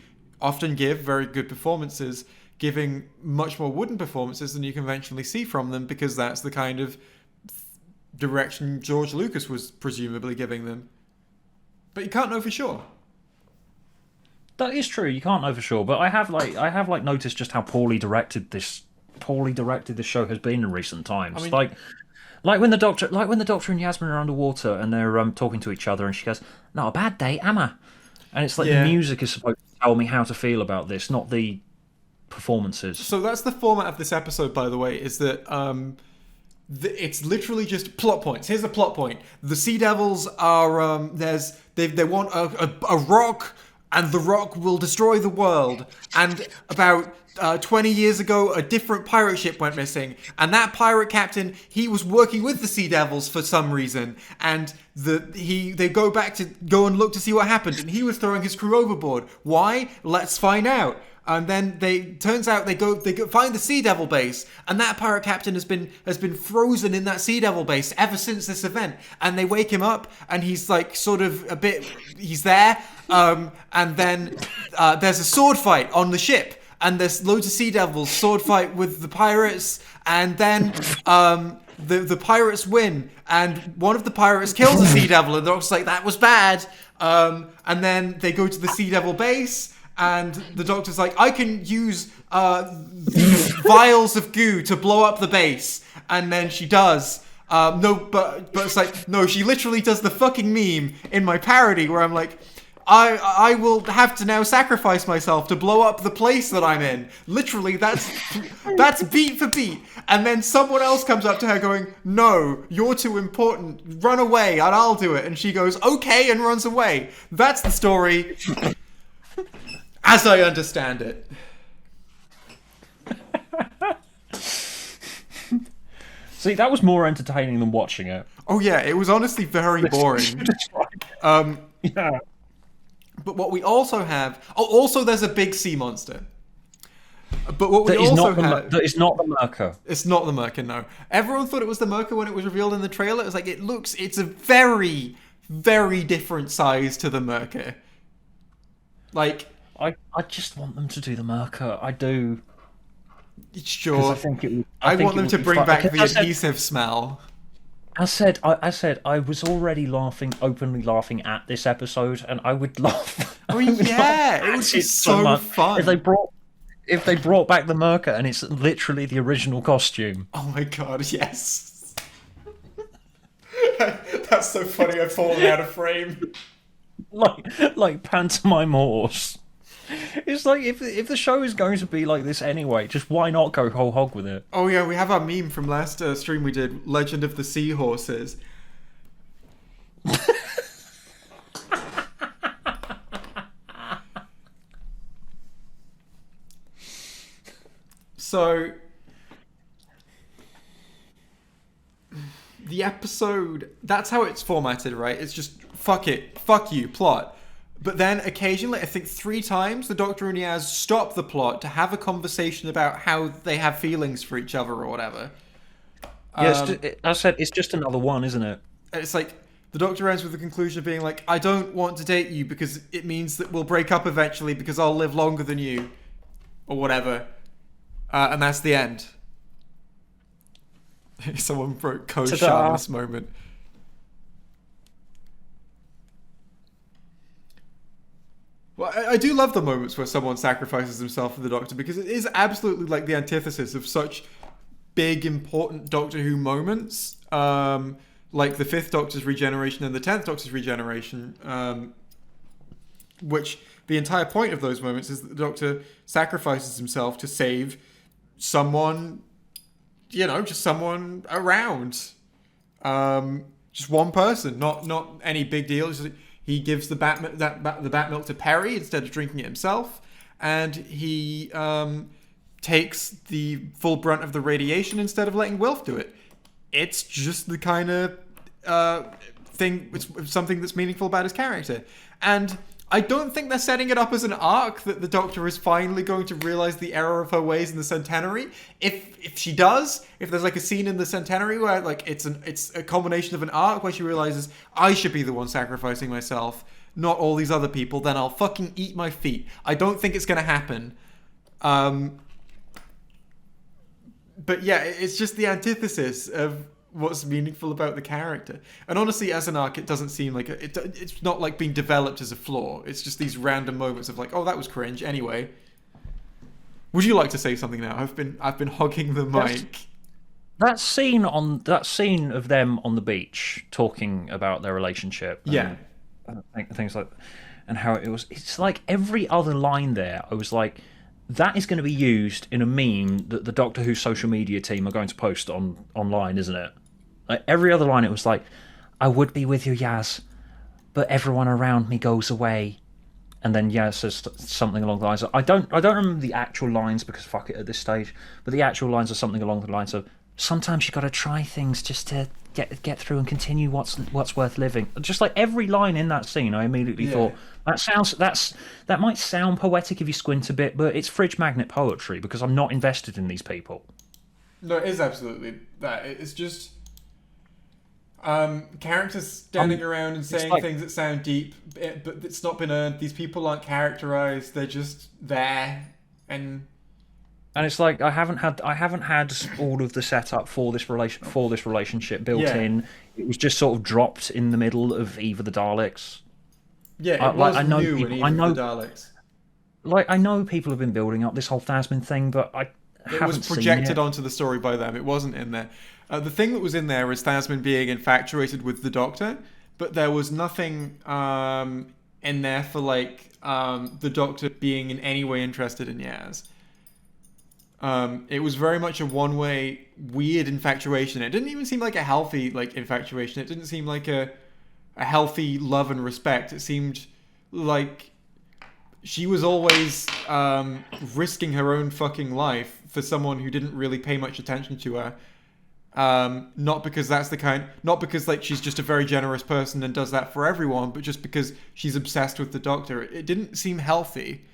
often give very good performances, giving much more wooden performances than you conventionally see from them, because that's the kind of direction George Lucas was presumably giving them. But you can't know for sure. That is true. You can't know for sure, but I have noticed just how poorly directed this show has been in recent times. I mean, like when the Doctor and Yasmin are underwater and they're talking to each other, and she goes, "Not a bad day, am I?" And it's like the music is supposed to tell me how to feel about this, not the performances. So that's the format of this episode, by the way, is that it's literally just plot points. Here's the plot point: the Sea Devils are they want a rock, and the rock will destroy the world. And about 20 years ago, a different pirate ship went missing, and that pirate captain, he was working with the Sea Devils for some reason, and they go and look to see what happened, and he was throwing his crew overboard. Why? Let's find out. And then turns out they go find the Sea Devil base, and that pirate captain has been frozen in that Sea Devil base ever since this event. And they wake him up, and he's like sort of he's there. And then there's a sword fight on the ship, and there's loads of Sea Devils sword fight with the pirates, and then the pirates win, and one of the pirates kills a Sea Devil, and they're just like, that was bad. And then they go to the Sea Devil base, and the Doctor's like, I can use these vials of goo to blow up the base. And then she does. But it's like, no, she literally does the fucking meme in my parody where I'm like, I will have to now sacrifice myself to blow up the place that I'm in. Literally, that's beat for beat. And then someone else comes up to her going, no, you're too important. Run away and I'll do it. And she goes, okay, and runs away. That's the story as I understand it. See, that was more entertaining than watching it. Oh yeah, it was honestly very boring. Yeah. But what we also have... Oh, also there's a big sea monster. But what we also have... That is not the Merker. It's not the Merker, no. Everyone thought it was the Merker when it was revealed in the trailer. It was like, it's a very, very different size to the Merker. Like... I just want them to do the Marker. I do. Sure. I want them to bring back the adhesive smell. I said I was already openly laughing at this episode, and I would laugh. Oh yeah, it was just so fun. If they brought back the Merker and it's literally the original costume. Oh my god, yes. That's so funny. I've fallen out of frame. Like pantomime horse. It's like if the show is going to be like this anyway, just why not go whole hog with it? Oh yeah, we have our meme from last stream we did, Legend of the Seahorses. So the episode, that's how it's formatted, right? It's just fuck it, fuck you, plot. But then occasionally, I think 3 times, the Doctor and Yaz stop the plot to have a conversation about how they have feelings for each other or whatever. Yeah, I said it's just another one, isn't it? It's like the Doctor ends with the conclusion of being like, I don't want to date you because it means that we'll break up eventually because I'll live longer than you, or whatever. And that's the end. Someone wrote Ta-da. Shamus moment. Well, I do love the moments where someone sacrifices himself for the Doctor, because it is absolutely like the antithesis of such big, important Doctor Who moments. Like the 5th Doctor's regeneration and the 10th Doctor's regeneration, which the entire point of those moments is that the Doctor sacrifices himself to save someone, just someone around. Just one person, not any big deal. He gives the bat milk to Perry instead of drinking it himself, and he takes the full brunt of the radiation instead of letting Wilf do it. It's just the kind of thing. It's something that's meaningful about his character, and I don't think they're setting it up as an arc that the Doctor is finally going to realize the error of her ways in the Centenary. If she does, if there's like a scene in the Centenary where like it's a combination of an arc where she realizes I should be the one sacrificing myself, not all these other people, then I'll fucking eat my feet. I don't think it's gonna happen. But yeah, it's just the antithesis of what's meaningful about the character. And honestly, as an arc, it doesn't seem like it's not like being developed as a flaw. It's just these random moments of like, oh, that was cringe. Anyway, would you like to say something now? I've been hogging the mic. That scene of them on the beach talking about their relationship. Yeah. Things like, and how it's like every other line there. I was like, that is going to be used in a meme that the Doctor Who social media team are going to post online, isn't it? Like every other line, it was like, I would be with you, Yaz, but everyone around me goes away. And then Yaz says something along the lines of, I don't remember the actual lines because fuck it at this stage, but the actual lines are something along the lines of, sometimes you got to try things just to get through and continue what's worth living. Just like every line in that scene, I immediately thought that might sound poetic if you squint a bit, but it's fridge magnet poetry because I'm not invested in these people. No, it is absolutely that. It's just characters standing around and saying things that sound deep, but it's not been earned. These people aren't characterized; they're just there, and it's like I haven't had all of the setup for this relationship built in. It was just sort of dropped in the middle of Eve of the Daleks. Yeah, it was new in Eve of the Daleks. Like I know people have been building up this whole Thasmin thing, but it was projected onto the story by them. It wasn't in there. The thing that was in there is Thasmin being infatuated with the Doctor, but there was nothing in there for like the Doctor being in any way interested in Yaz. It was very much a one-way weird infatuation. It didn't even seem like a healthy like infatuation. It didn't seem like a healthy love and respect. It seemed like she was always risking her own fucking life for someone who didn't really pay much attention to her. Not because like she's just a very generous person and does that for everyone, but just because she's obsessed with the Doctor. It didn't seem healthy.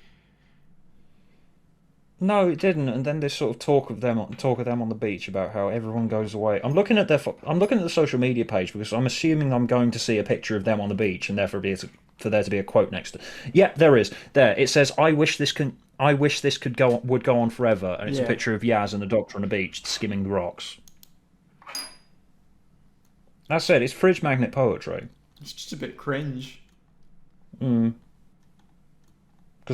No, it didn't. And then this sort of talk of them on the beach about how everyone goes away. I'm looking at the social media page because I'm assuming I'm going to see a picture of them on the beach and therefore for there to be a quote next to. Yeah, there is. There it says, would go on forever," and it's a picture of Yaz and the Doctor on the beach skimming the rocks. That's it. It's fridge magnet poetry. It's just a bit cringe. Because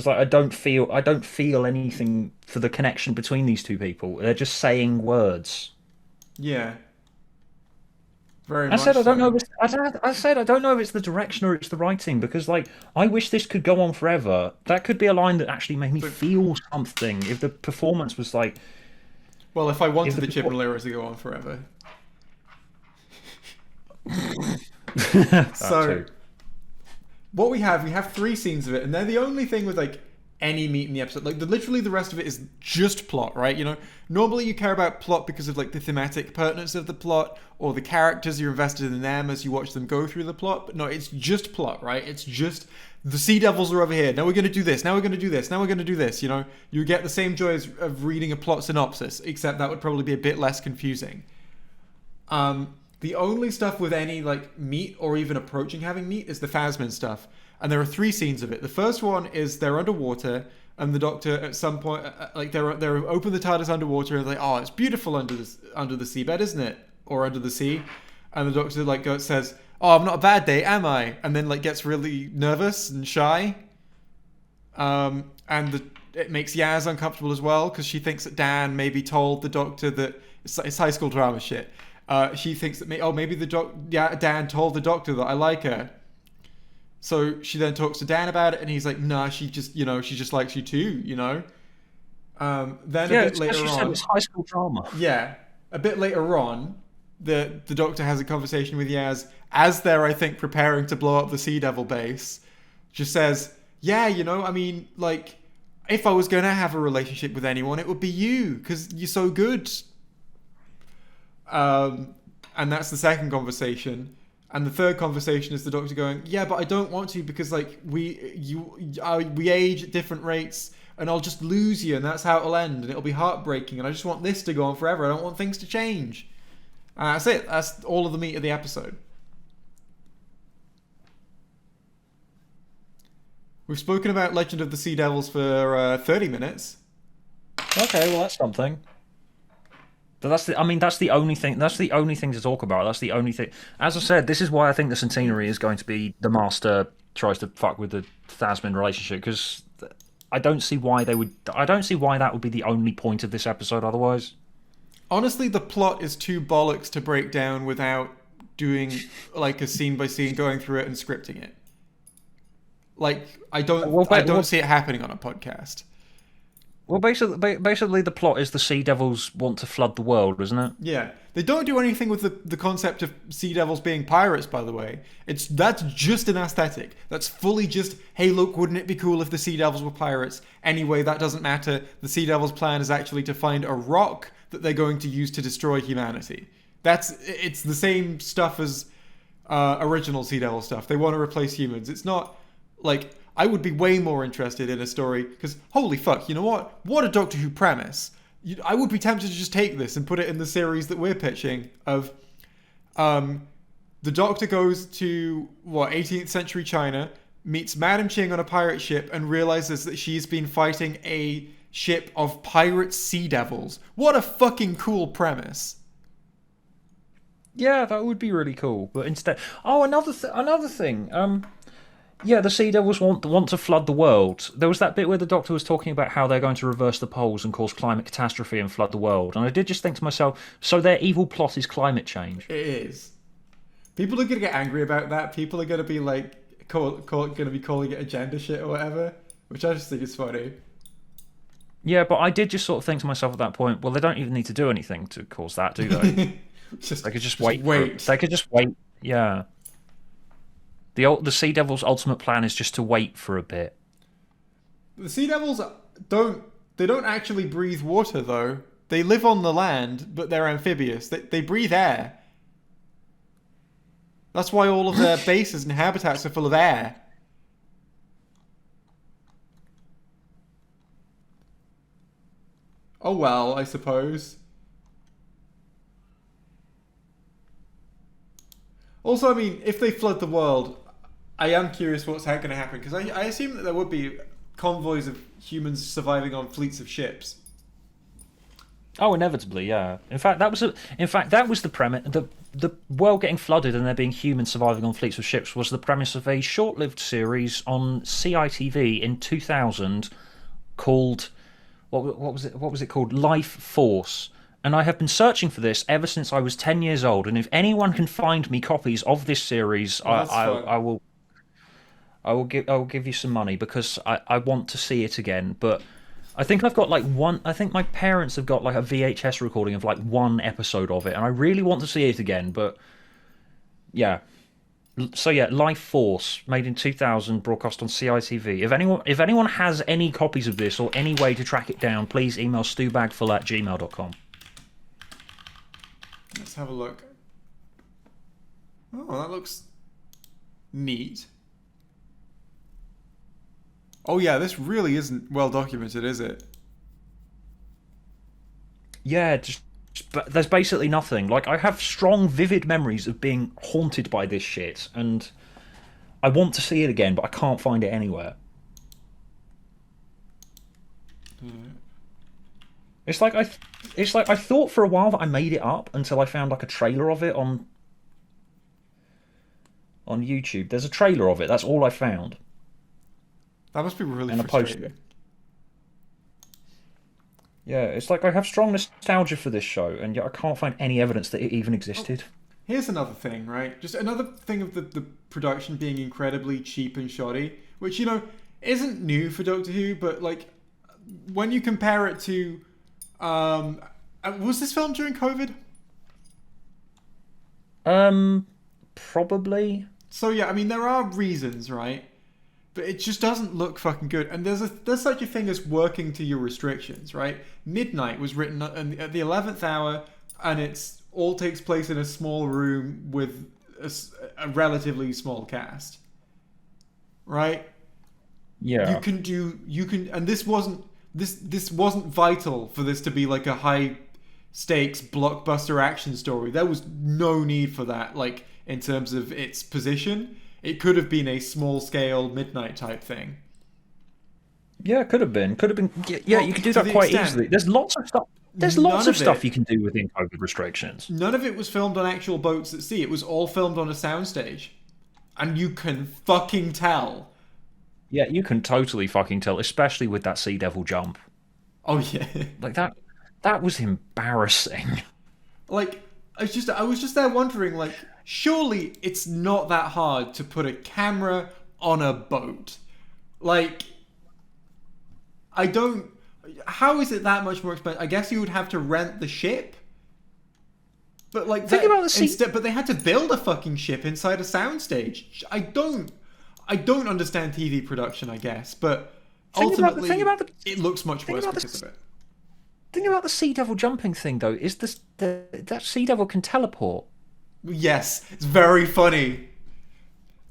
like, I don't feel anything for the connection between these two people. They're just saying words. Yeah. Very I much said I don't so. know. If it's, I said I don't know if it's the direction or it's the writing because, like, I wish this could go on forever. That could be a line that actually made me So, feel something. If the performance was like, well, if I if wanted the the Chip perfor- and Lyra to go on forever. that So, too. what we have three scenes of it, and they're the only thing with like any meat in the episode. Like literally the rest of it is just plot, right? You know, normally you care about plot because of like the thematic pertinence of the plot or the characters, you're invested in them as you watch them go through the plot. But no, it's just plot, right? It's just the Sea Devils are over here. Now we're going to do this. Now we're going to do this. Now we're going to do this. You know, you get the same joy of reading a plot synopsis, except that would probably be a bit less confusing. The only stuff with any like meat or even approaching having meat is the Phasmin stuff, and there are three scenes of it. The first one is they're underwater, and the Doctor at some point, like they're open the TARDIS underwater, and they're like, oh, it's beautiful under the seabed, isn't it, or under the sea, and the Doctor like says, oh, I'm not a bad day, am I? And then like gets really nervous and shy, it makes Yaz uncomfortable as well because she thinks that Dan maybe told the Doctor that it's high school drama shit. She thinks that maybe Dan told the Doctor that I like her. So she then talks to Dan about it, and he's like, "Nah, she just likes you too, you know." Then Yeah, a bit it's, as later you said, on, it's high school drama. yeah, a bit later on, the Doctor has a conversation with Yaz as they're, I think, preparing to blow up the Sea Devil base. Just says, "Yeah, you know, I mean, like, if I was gonna have a relationship with anyone, it would be you, because you're so good." And that's the second conversation. And the third conversation is the Doctor going, "Yeah, but I don't want to because like we age at different rates, and I'll just lose you, and that's how it'll end, and it'll be heartbreaking. And I just want this to go on forever. I don't want things to change." And that's it. That's all of the meat of the episode. We've spoken about Legend of the Sea Devils for 30 minutes. Okay, well that's something. But that's the only thing. That's the only thing to talk about. That's the only thing. As I said, this is why I think the centenary is going to be the Master tries to fuck with the Thasmin relationship because I don't see why they would. I don't see why that would be the only point of this episode. Otherwise, Honestly, the plot is too bollocks to break down without doing like a scene by scene, going through it and scripting it. Like I don't see it happening on a podcast. well, basically, the plot is the Sea Devils want to flood the world, isn't it? Yeah, they don't do anything with the concept of Sea Devils being pirates. By the way, that's just an aesthetic. That's fully just, hey, look, wouldn't it be cool if the Sea Devils were pirates? Anyway, that doesn't matter. The Sea Devils' plan is actually to find a rock that they're going to use to destroy humanity. It's the same stuff as original Sea Devil stuff. They want to replace humans. It's not like I would be way more interested in a story because holy fuck, you know what? What a Doctor Who premise! I would be tempted to just take this and put it in the series that we're pitching. Of the Doctor goes to 18th century China, meets Madame Ching on a pirate ship, and realizes that she's been fighting a ship of pirate sea devils. What a fucking cool premise! Yeah, that would be really cool. But instead, another thing. Yeah, the Sea Devils want to flood the world. There was that bit where the Doctor was talking about how they're going to reverse the poles and cause climate catastrophe and flood the world. And I did just think to myself, so their evil plot is climate change. It is. People are going to get angry about that. People are going to be like, going to be calling it agenda shit or whatever, which I just think is funny. Yeah, but I did just sort of think to myself at that point, well, they don't even need to do anything to cause that, do they? They could just wait. They could just wait. Yeah. The Sea Devils' ultimate plan is just to wait for a bit. The Sea Devils don't actually breathe water though. They live on the land, but they're amphibious. They breathe air. That's why all of their bases and habitats are full of air. Oh well, I suppose. Also, I mean, if they flood the world, I am curious what's going to happen, because I assume that there would be convoys of humans surviving on fleets of ships. Oh, inevitably, yeah. In fact, that was the premise. The world getting flooded and there being humans surviving on fleets of ships was the premise of a short-lived series on CITV in 2000 called what was it called? Life Force. and I have been searching for this ever since I was 10 years old. And if anyone can find me copies of this series, that's fine. I will give you some money because I want to see it again. But I think I've got like one. I think my parents have got like a VHS recording of like one episode of it, and I really want to see it again. But yeah. So yeah, Life Force, made in 2000, broadcast on CITV. If anyone has any copies of this or any way to track it down, please email stewbagfull@gmail.com. Let's have a look. Oh, that looks neat. Oh yeah, this really isn't well documented, is it? Yeah, but there's basically nothing. Like, I have strong, vivid memories of being haunted by this shit, and I want to see it again, but I can't find it anywhere. It's like I thought for a while that I made it up until I found like a trailer of it on YouTube. There's a trailer of it. That's all I found. That must be really And a frustrating. poster. Yeah, it's like I have strong nostalgia for this show, and yet I can't find any evidence that it even existed. Here's another thing, right? Just another thing of the production being incredibly cheap and shoddy, which, you know, isn't new for Doctor Who, but, like, when you compare it to... was this filmed during COVID? Probably. So, yeah, I mean, there are reasons, right? But it just doesn't look fucking good. And there's such a thing as working to your restrictions, right? Midnight was written at the 11th hour, and it's all takes place in a small room with a relatively small cast, right? Yeah. And this wasn't vital for this to be like a high stakes blockbuster action story. There was no need for that, like, in terms of its position. It could have been a small-scale Midnight type thing. Yeah, it could have been. Yeah, Well, you could do to that the quite extent- easily. There's lots of stuff. There's None lots of of stuff it- you can do within COVID restrictions. None of it was filmed on actual boats at sea. It was all filmed on a soundstage. And you can fucking tell. Yeah, you can totally fucking tell, especially with that Sea Devil jump. Oh, yeah. Like that was embarrassing. Like, I was just there wondering, like, surely it's not that hard to put a camera on a boat. Like, how is it that much more expensive? I guess you would have to rent the ship. But like, but they had to build a fucking ship inside a soundstage. I don't understand TV production, I guess, but ultimately, it looks much worse because of it. The thing about the Sea Devil jumping thing, though, is that Sea Devil can teleport. Yes, it's very funny.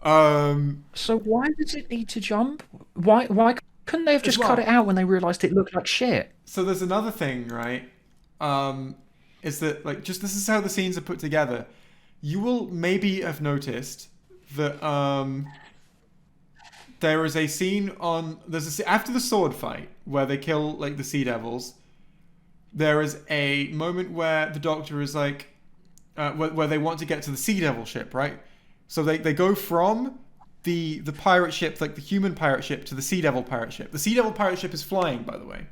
So why does it need to jump? Why couldn't they have just cut it out when they realised it looked like shit? So there's another thing, right? Is that, like, just this is how the scenes are put together. You will maybe have noticed that there is a scene after the sword fight where they kill, like, the Sea Devils. There is a moment where the Doctor is like, where they want to get to the Sea Devil ship, right? So they go from the pirate ship, like the human pirate ship, to the Sea Devil pirate ship. The Sea Devil pirate ship is flying, by the way.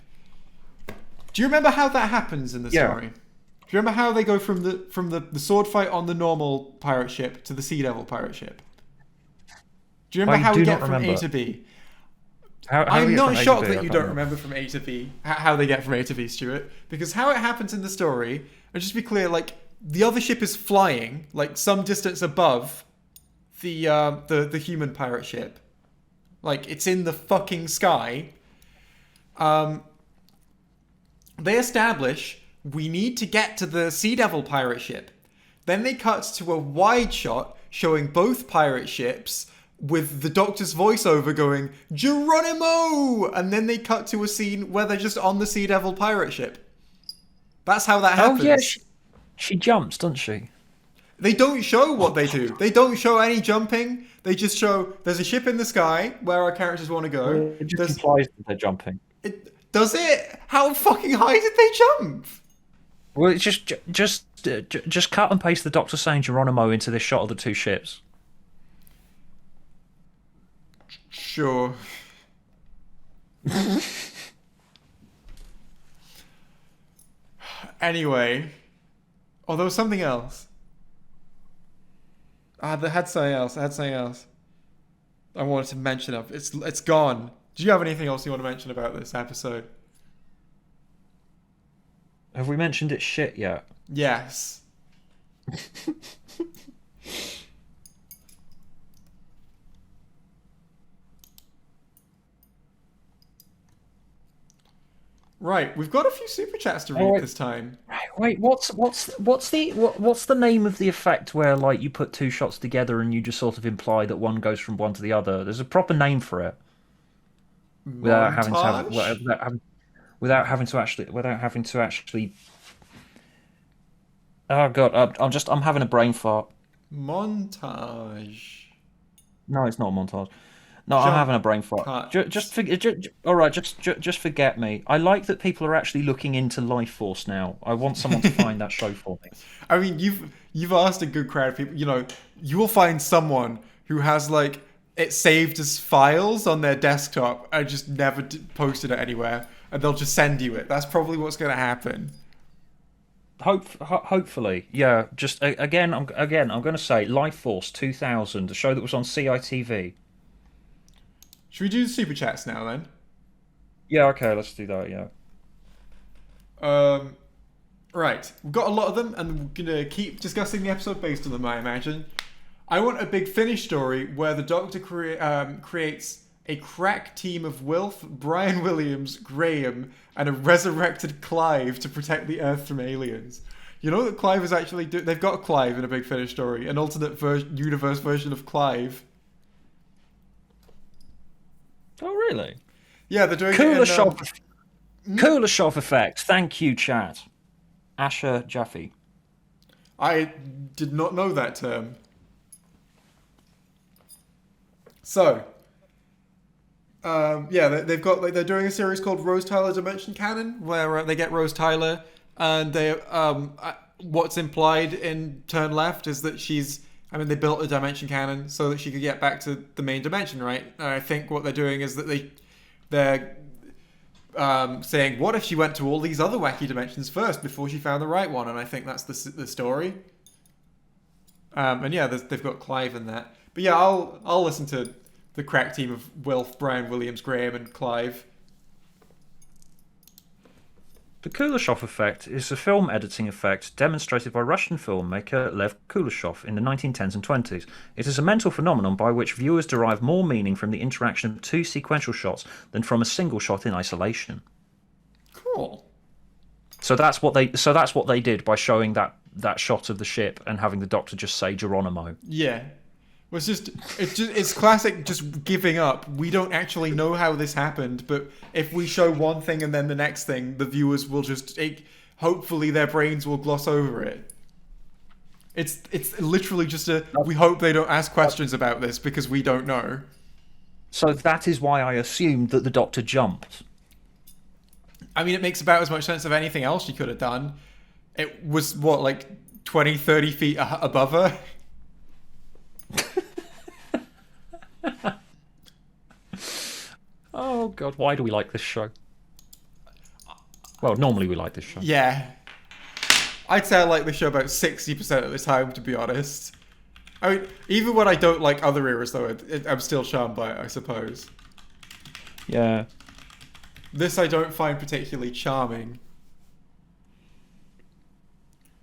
Do you remember how that happens in the story? Do you remember how they go from the sword fight on the normal pirate ship to the Sea Devil pirate ship? Do you remember how we get from A to B? I'm not shocked that you don't remember from A to B, how they get from A to B, Stuart. Because how it happens in the story, and just to be clear, like, the other ship is flying, like, some distance above the human pirate ship. Like, it's in the fucking sky. They establish we need to get to the Sea Devil pirate ship. Then they cut to a wide shot showing both pirate ships with the Doctor's voiceover going, Geronimo! And then they cut to a scene where they're just on the Sea Devil pirate ship. That's how that happens. Oh, yeah, she jumps, doesn't she? They don't show what they do. They don't show any jumping. They just show there's a ship in the sky where our characters want to go. It just implies that they're jumping. Does it? How fucking high did they jump? Well, it's just cut and paste the Doctor saying Geronimo into this shot of the two ships. Sure. Anyway. Oh, there was something else. They had something else. I wanted to mention of. It's gone. Do you have anything else you want to mention about this episode? Have we mentioned it's shit yet? Yes. Right, we've got a few super chats to read this time. Wait, what's the name of the effect where like you put two shots together and you just sort of imply that one goes from one to the other? There's a proper name for it. Without having to actually. Oh god, I'm having a brain fart. Montage. No, it's not a montage. No, I'm having a brain fart. All right, just forget me. I like that people are actually looking into Life Force now. I want someone to find that show for me. I mean, you've asked a good crowd of people. You know, you will find someone who has like it saved as files on their desktop and just never posted it anywhere, and they'll just send you it. That's probably what's going to happen. Hopefully, yeah. Just again, I'm going to say Life Force 2000, a show that was on CITV. Should we do the super chats now then? Yeah, okay, let's do that. Yeah. Right, we've got a lot of them, and we're gonna keep discussing the episode based on them. I imagine. I want a big finish story where the Doctor creates a crack team of Wilf, Brian Williams, Graham, and a resurrected Clive to protect the Earth from aliens. You know that Clive is actually they've got Clive in a big finish story, an alternate universe version of Clive. Oh, really? Yeah, they're doing it in, Kuleshov effect. Thank you, chat. Asher Jaffe. I did not know that term. So, they've got they're doing a series called Rose Tyler Dimension Canon, where they get Rose Tyler, and they what's implied in Turn Left is that they built a dimension cannon so that she could get back to the main dimension, right? And I think what they're doing is that they're saying, what if she went to all these other wacky dimensions first before she found the right one? And I think that's the story. And yeah, they've got Clive in that. But yeah, I'll listen to the crack team of Wilf, Brian Williams, Graham, and Clive. The Kuleshov effect is a film editing effect demonstrated by Russian filmmaker Lev Kuleshov in the 1910s and 20s. It is a mental phenomenon by which viewers derive more meaning from the interaction of two sequential shots than from a single shot in isolation. Cool. So that's what they did by showing that shot of the ship and having the Doctor just say Geronimo. Yeah. It's classic just giving up. We don't actually know how this happened, but if we show one thing and then the next thing, the viewers will just hopefully their brains will gloss over it. It's literally just we hope they don't ask questions about this because we don't know. So that is why I assumed that the Doctor jumped. I mean, it makes about as much sense of anything else she could have done. It was like 20, 30 feet above her. Oh god, why do we like this show? Well, normally we like this show. Yeah. I'd say I like this show about 60% of the time, to be honest. I mean, even when I don't like other eras, though, I'm still charmed by it, I suppose. Yeah. This I don't find particularly charming.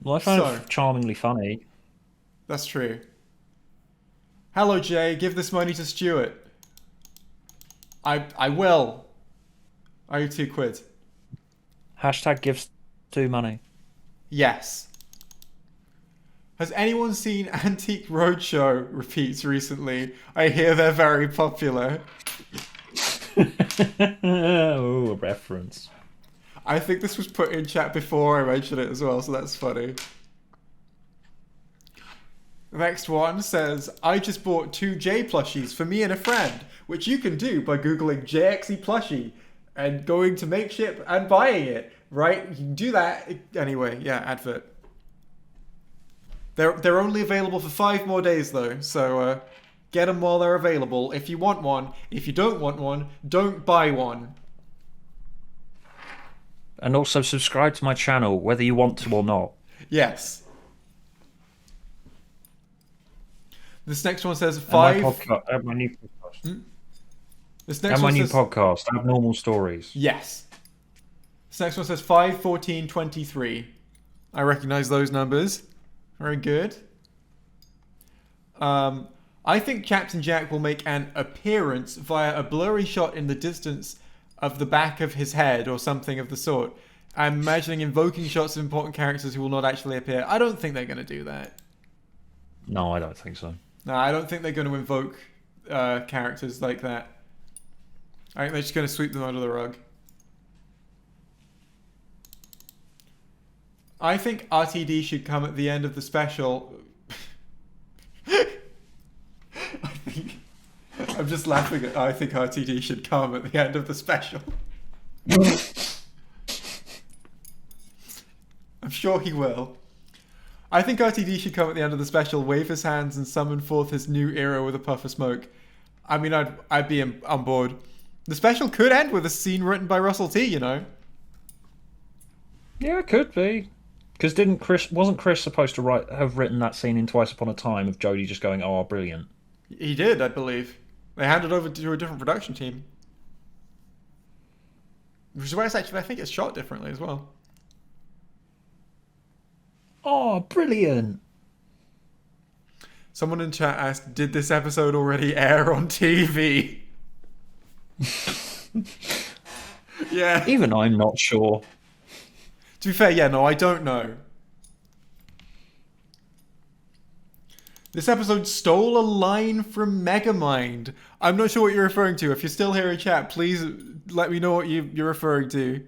Well, I find it charmingly funny. That's true. Hello, Jay. Give this money to Stuart. I will. I owe £2. Hashtag gives Stu money. Yes. Has anyone seen Antique Roadshow repeats recently? I hear they're very popular. Oh, a reference. I think this was put in chat before I mentioned it as well, so that's funny. The next one says, I just bought 2 J plushies for me and a friend, which you can do by Googling JXE plushie and going to Makeship and buying it, right? You can do that. Anyway, yeah, advert. They're only available for 5 more days, though, so get them while they're available. If you want one, if you don't want one, don't buy one. And also subscribe to my channel, whether you want to or not. Yes. This next one says And five. my new podcast. This next And my one new says podcast, Abnormal Stories. yes. This next one says 5, 14, 23. I recognize those numbers. Very good. I think Captain Jack will make an appearance via a blurry shot in the distance of the back of his head or something of the sort. I'm imagining invoking shots of important characters who will not actually appear. I don't think they're going to do that. No, I don't think so. No, I don't think they're going to invoke characters like that. I think they're just going to sweep them under the rug. I think RTD should come at the end of the special. I'm just laughing at I think RTD should come at the end of the special. I'm sure he will. I think RTD should come at the end of the special, wave his hands and summon forth his new era with a puff of smoke. I mean, I'd be on board. The special could end with a scene written by Russell T, you know? Yeah, it could be. Because wasn't Chris supposed to have written that scene in Twice Upon a Time of Jodie just going, "Oh, brilliant"? He did, I believe. They handed over to a different production team. Which is why I think it's shot differently as well. Oh, brilliant! Someone in chat asked, did this episode already air on TV? Yeah. Even I'm not sure. To be fair, yeah, no, I don't know. This episode stole a line from Megamind. I'm not sure what you're referring to. If you're still here in chat, please let me know what you're referring to.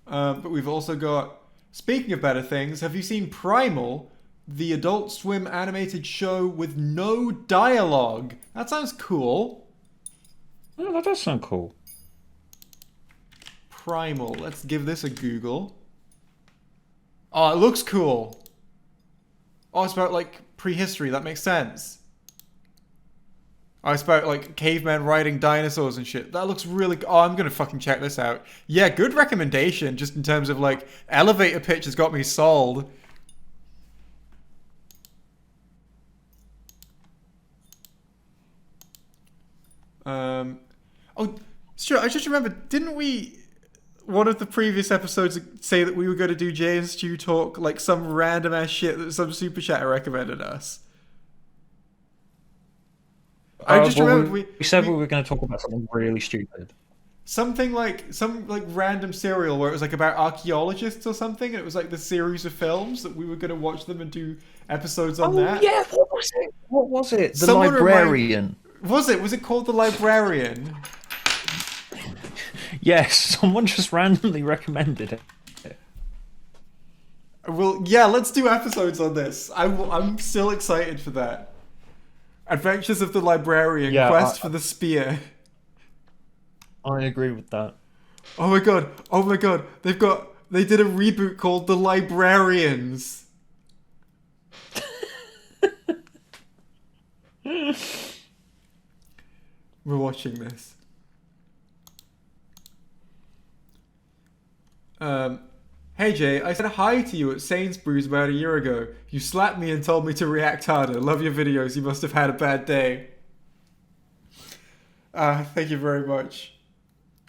But we've also got, speaking of better things, have you seen Primal, the Adult Swim animated show with no dialogue? That sounds cool. Oh, that does sound cool. Primal. Let's give this a Google. Oh, it looks cool. Oh, it's about, like, prehistory. That makes sense. Oh, it's about, like, cavemen riding dinosaurs and shit. That looks really... Oh, I'm gonna fucking check this out. Yeah, good recommendation, just in terms of, like, elevator pitch has got me sold. Oh, sure, I just remembered, didn't we... One of the previous episodes say that we were going to do Jay and Stu talk, like some random ass shit that some super chatter recommended us. I just remembered we said we were going to talk about something really stupid. Something like some random serial where it was like about archaeologists or something, and it was like the series of films that we were going to watch them and do episodes on that. Yeah, what was it? What was it? The Someone Librarian. Was it called The Librarian? Yes, someone just randomly recommended it. Well, yeah, let's do episodes on this. I'm still excited for that. Adventures of the Librarian, Yeah, Quest for the Spear. I agree with that. Oh my god, they did a reboot called The Librarians. We're watching this. Hey Jay, I said hi to you at Sainsbury's about a year ago. You slapped me and told me to react harder. Love your videos. You must have had a bad day. Thank you very much.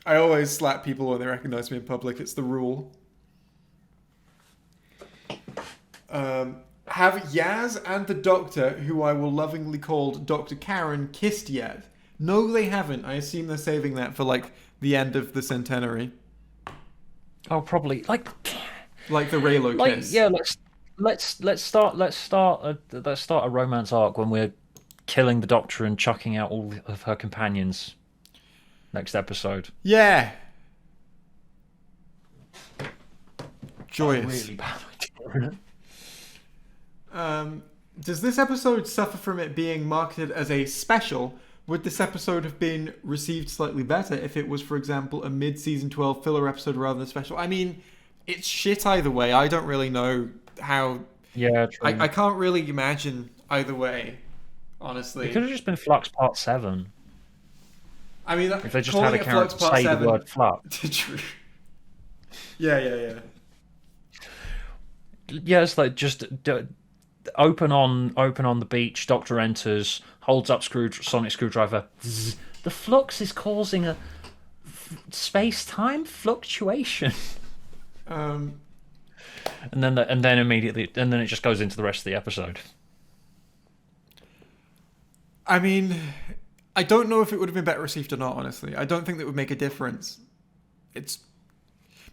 I always slap people when they recognize me in public. It's the rule. Have Yaz and the Doctor, who I will lovingly call Dr. Karen, kissed yet? No, they haven't. I assume they're saving that for, like, the end of the centenary. Oh, probably like the Raylo kiss. Yeah, let's start a romance arc when we're killing the Doctor and chucking out all of her companions. Next episode. Yeah. Joyous. Really bad idea. Does this episode suffer from it being marketed as a special? Would this episode have been received slightly better if it was, for example, a mid-season 12 filler episode rather than a special? I mean, it's shit either way. I don't really know how... Yeah, true. I can't really imagine either way, honestly. It could have just been Flux Part 7. I mean, If they just calling had a it Flux character Part say 7... the word flux. True. Yeah. Yeah, it's like just open on the beach. Doctor enters, holds up sonic screwdriver. Zzz. The flux is causing a space-time fluctuation. Um, and then immediately, and then it just goes into the rest of the episode. I mean, I don't know if it would have been better received or not. Honestly, I don't think that would make a difference. It's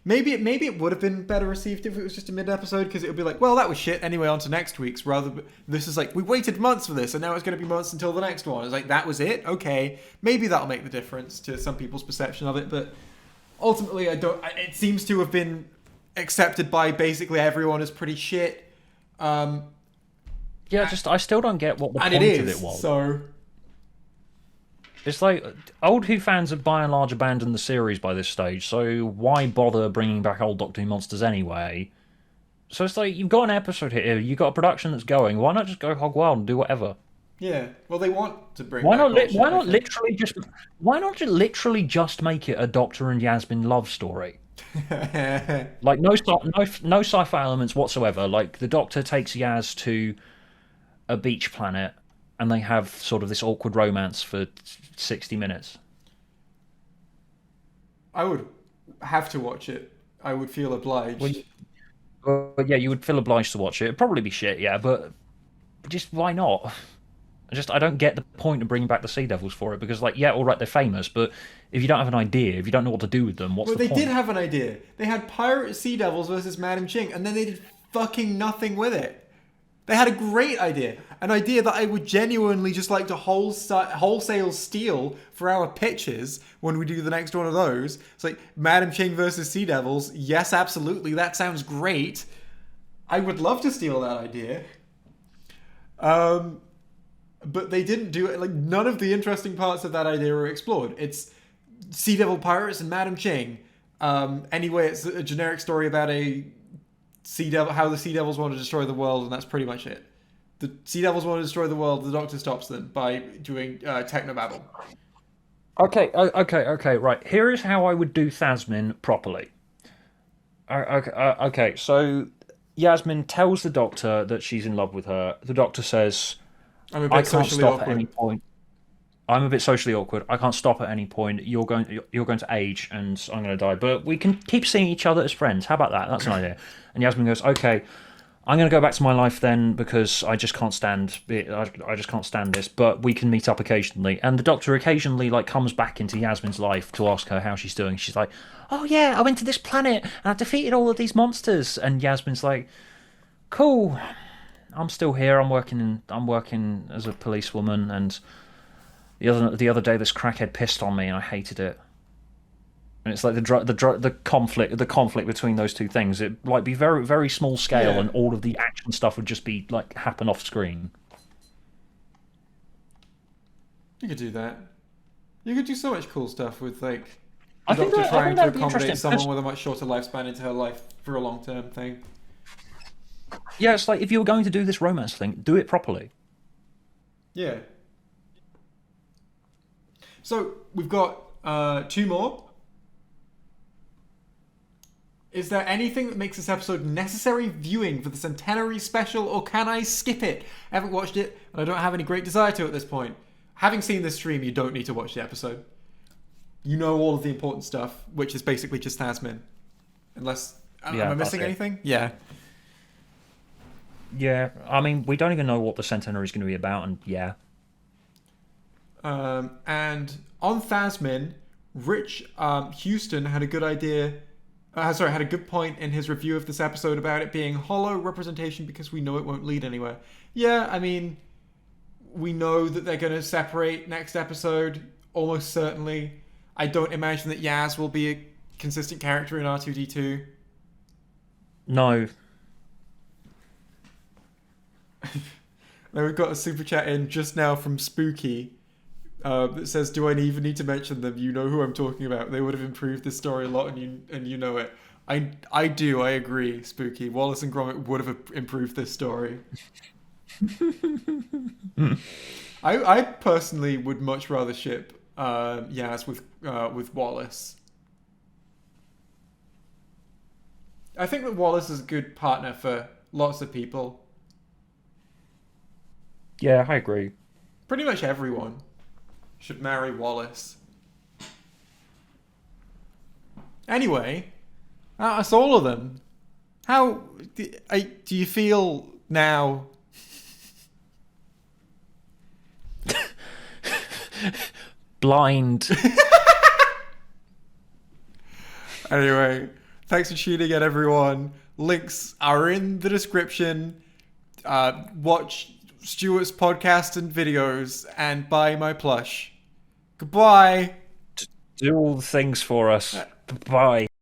maybe it would have been better received if it was just a mid-episode, because it would be like, well, that was shit. Anyway, on to next week's. This is like, we waited months for this, and now it's going to be months until the next one. It's like, that was it. Okay, maybe that'll make the difference to some people's perception of it, but ultimately, it seems to have been accepted by basically everyone as pretty shit. Yeah, I still don't get what the point of it was. So it's like, old Who fans have by and large abandoned the series by this stage, so why bother bringing back old Doctor Who monsters anyway? So it's like, you've got an episode here, you've got a production that's going, why not just go hog wild and do whatever? Yeah, well, they want to bring. Why not literally just make it a Doctor and Yasmin love story? Like no sci-fi elements whatsoever. Like the Doctor takes Yaz to a beach planet, and they have sort of this awkward romance for 60 minutes. I would have to watch it. I would feel obliged. Well, yeah, you would feel obliged to watch it. It'd probably be shit, yeah, but just why not? I don't get the point of bringing back the Sea Devils for it, because, like, yeah, all right, they're famous, but if you don't have an idea, if you don't know what to do with them, what's the point? Well, they did have an idea. They had Pirate Sea Devils versus Madam Ching, and then they did fucking nothing with it. They had a great idea. An idea that I would genuinely just like to wholesale steal for our pitches when we do the next one of those. It's like, Madam Ching versus Sea Devils. Yes, absolutely. That sounds great. I would love to steal that idea. But they didn't do it. Like, none of the interesting parts of that idea were explored. It's Sea Devil pirates and Madam Ching. Anyway, it's a generic story about how the Sea Devils want to destroy the world, and that's pretty much it. The Sea Devils want to destroy the world. The Doctor stops them by doing technobabble. Okay, right. Here is how I would do Thasmin properly. Okay, so Yasmin tells the Doctor that she's in love with her. The Doctor says, I can't stop at any point. I'm a bit socially awkward. I can't stop at any point. You're going to age, and I'm going to die. But we can keep seeing each other as friends. How about that? That's an idea. And Yasmin goes, okay, I'm going to go back to my life then, because I just can't stand it. I just can't stand this. But we can meet up occasionally. And the Doctor occasionally comes back into Yasmin's life to ask her how she's doing. She's like, oh yeah, I went to this planet and I defeated all of these monsters. And Yasmin's like, cool. I'm still here. I'm working as a policewoman, and the other day this crackhead pissed on me and I hated it. And it's like the conflict between those two things. It be very, very small scale, Yeah. and all of the action stuff would just be happen off screen. You could do that. You could do so much cool stuff with the I think Doctor trying to that'd be accommodate interesting. someone with a much shorter lifespan into her life for a long-term thing. Yeah, it's like, if you were going to do this romance thing, do it properly. Yeah. So we've got 2 more. Is there anything that makes this episode necessary viewing for the centenary special, or can I skip it? I haven't watched it, and I don't have any great desire to at this point. Having seen this stream, you don't need to watch the episode. You know all of the important stuff, which is basically just Thasmin. Unless... am I missing anything? Yeah. Yeah, I mean, we don't even know what the centenary is going to be about, and yeah. And on Thasmin, Rich Houston had a good idea... had a good point in his review of this episode about it being hollow representation because we know it won't lead anywhere. Yeah, I mean, we know that they're going to separate next episode, almost certainly. I don't imagine that Yaz will be a consistent character in R2-D2. No. Now we've got a super chat in just now from Spooky that says, "Do I even need to mention them? You know who I'm talking about. They would have improved this story a lot, and you know it." I do. I agree, Spooky. Wallace and Gromit would have improved this story. I personally would much rather ship Yaz with Wallace. I think that Wallace is a good partner for lots of people. Yeah, I agree. Pretty much everyone should marry Wallace. Anyway, that's all of them. How do you feel now? Blind. Anyway, thanks for tuning in, everyone. Links are in the description. Watch Stuart's podcast and videos and buy my plush. Goodbye. Do all the things for us. Bye.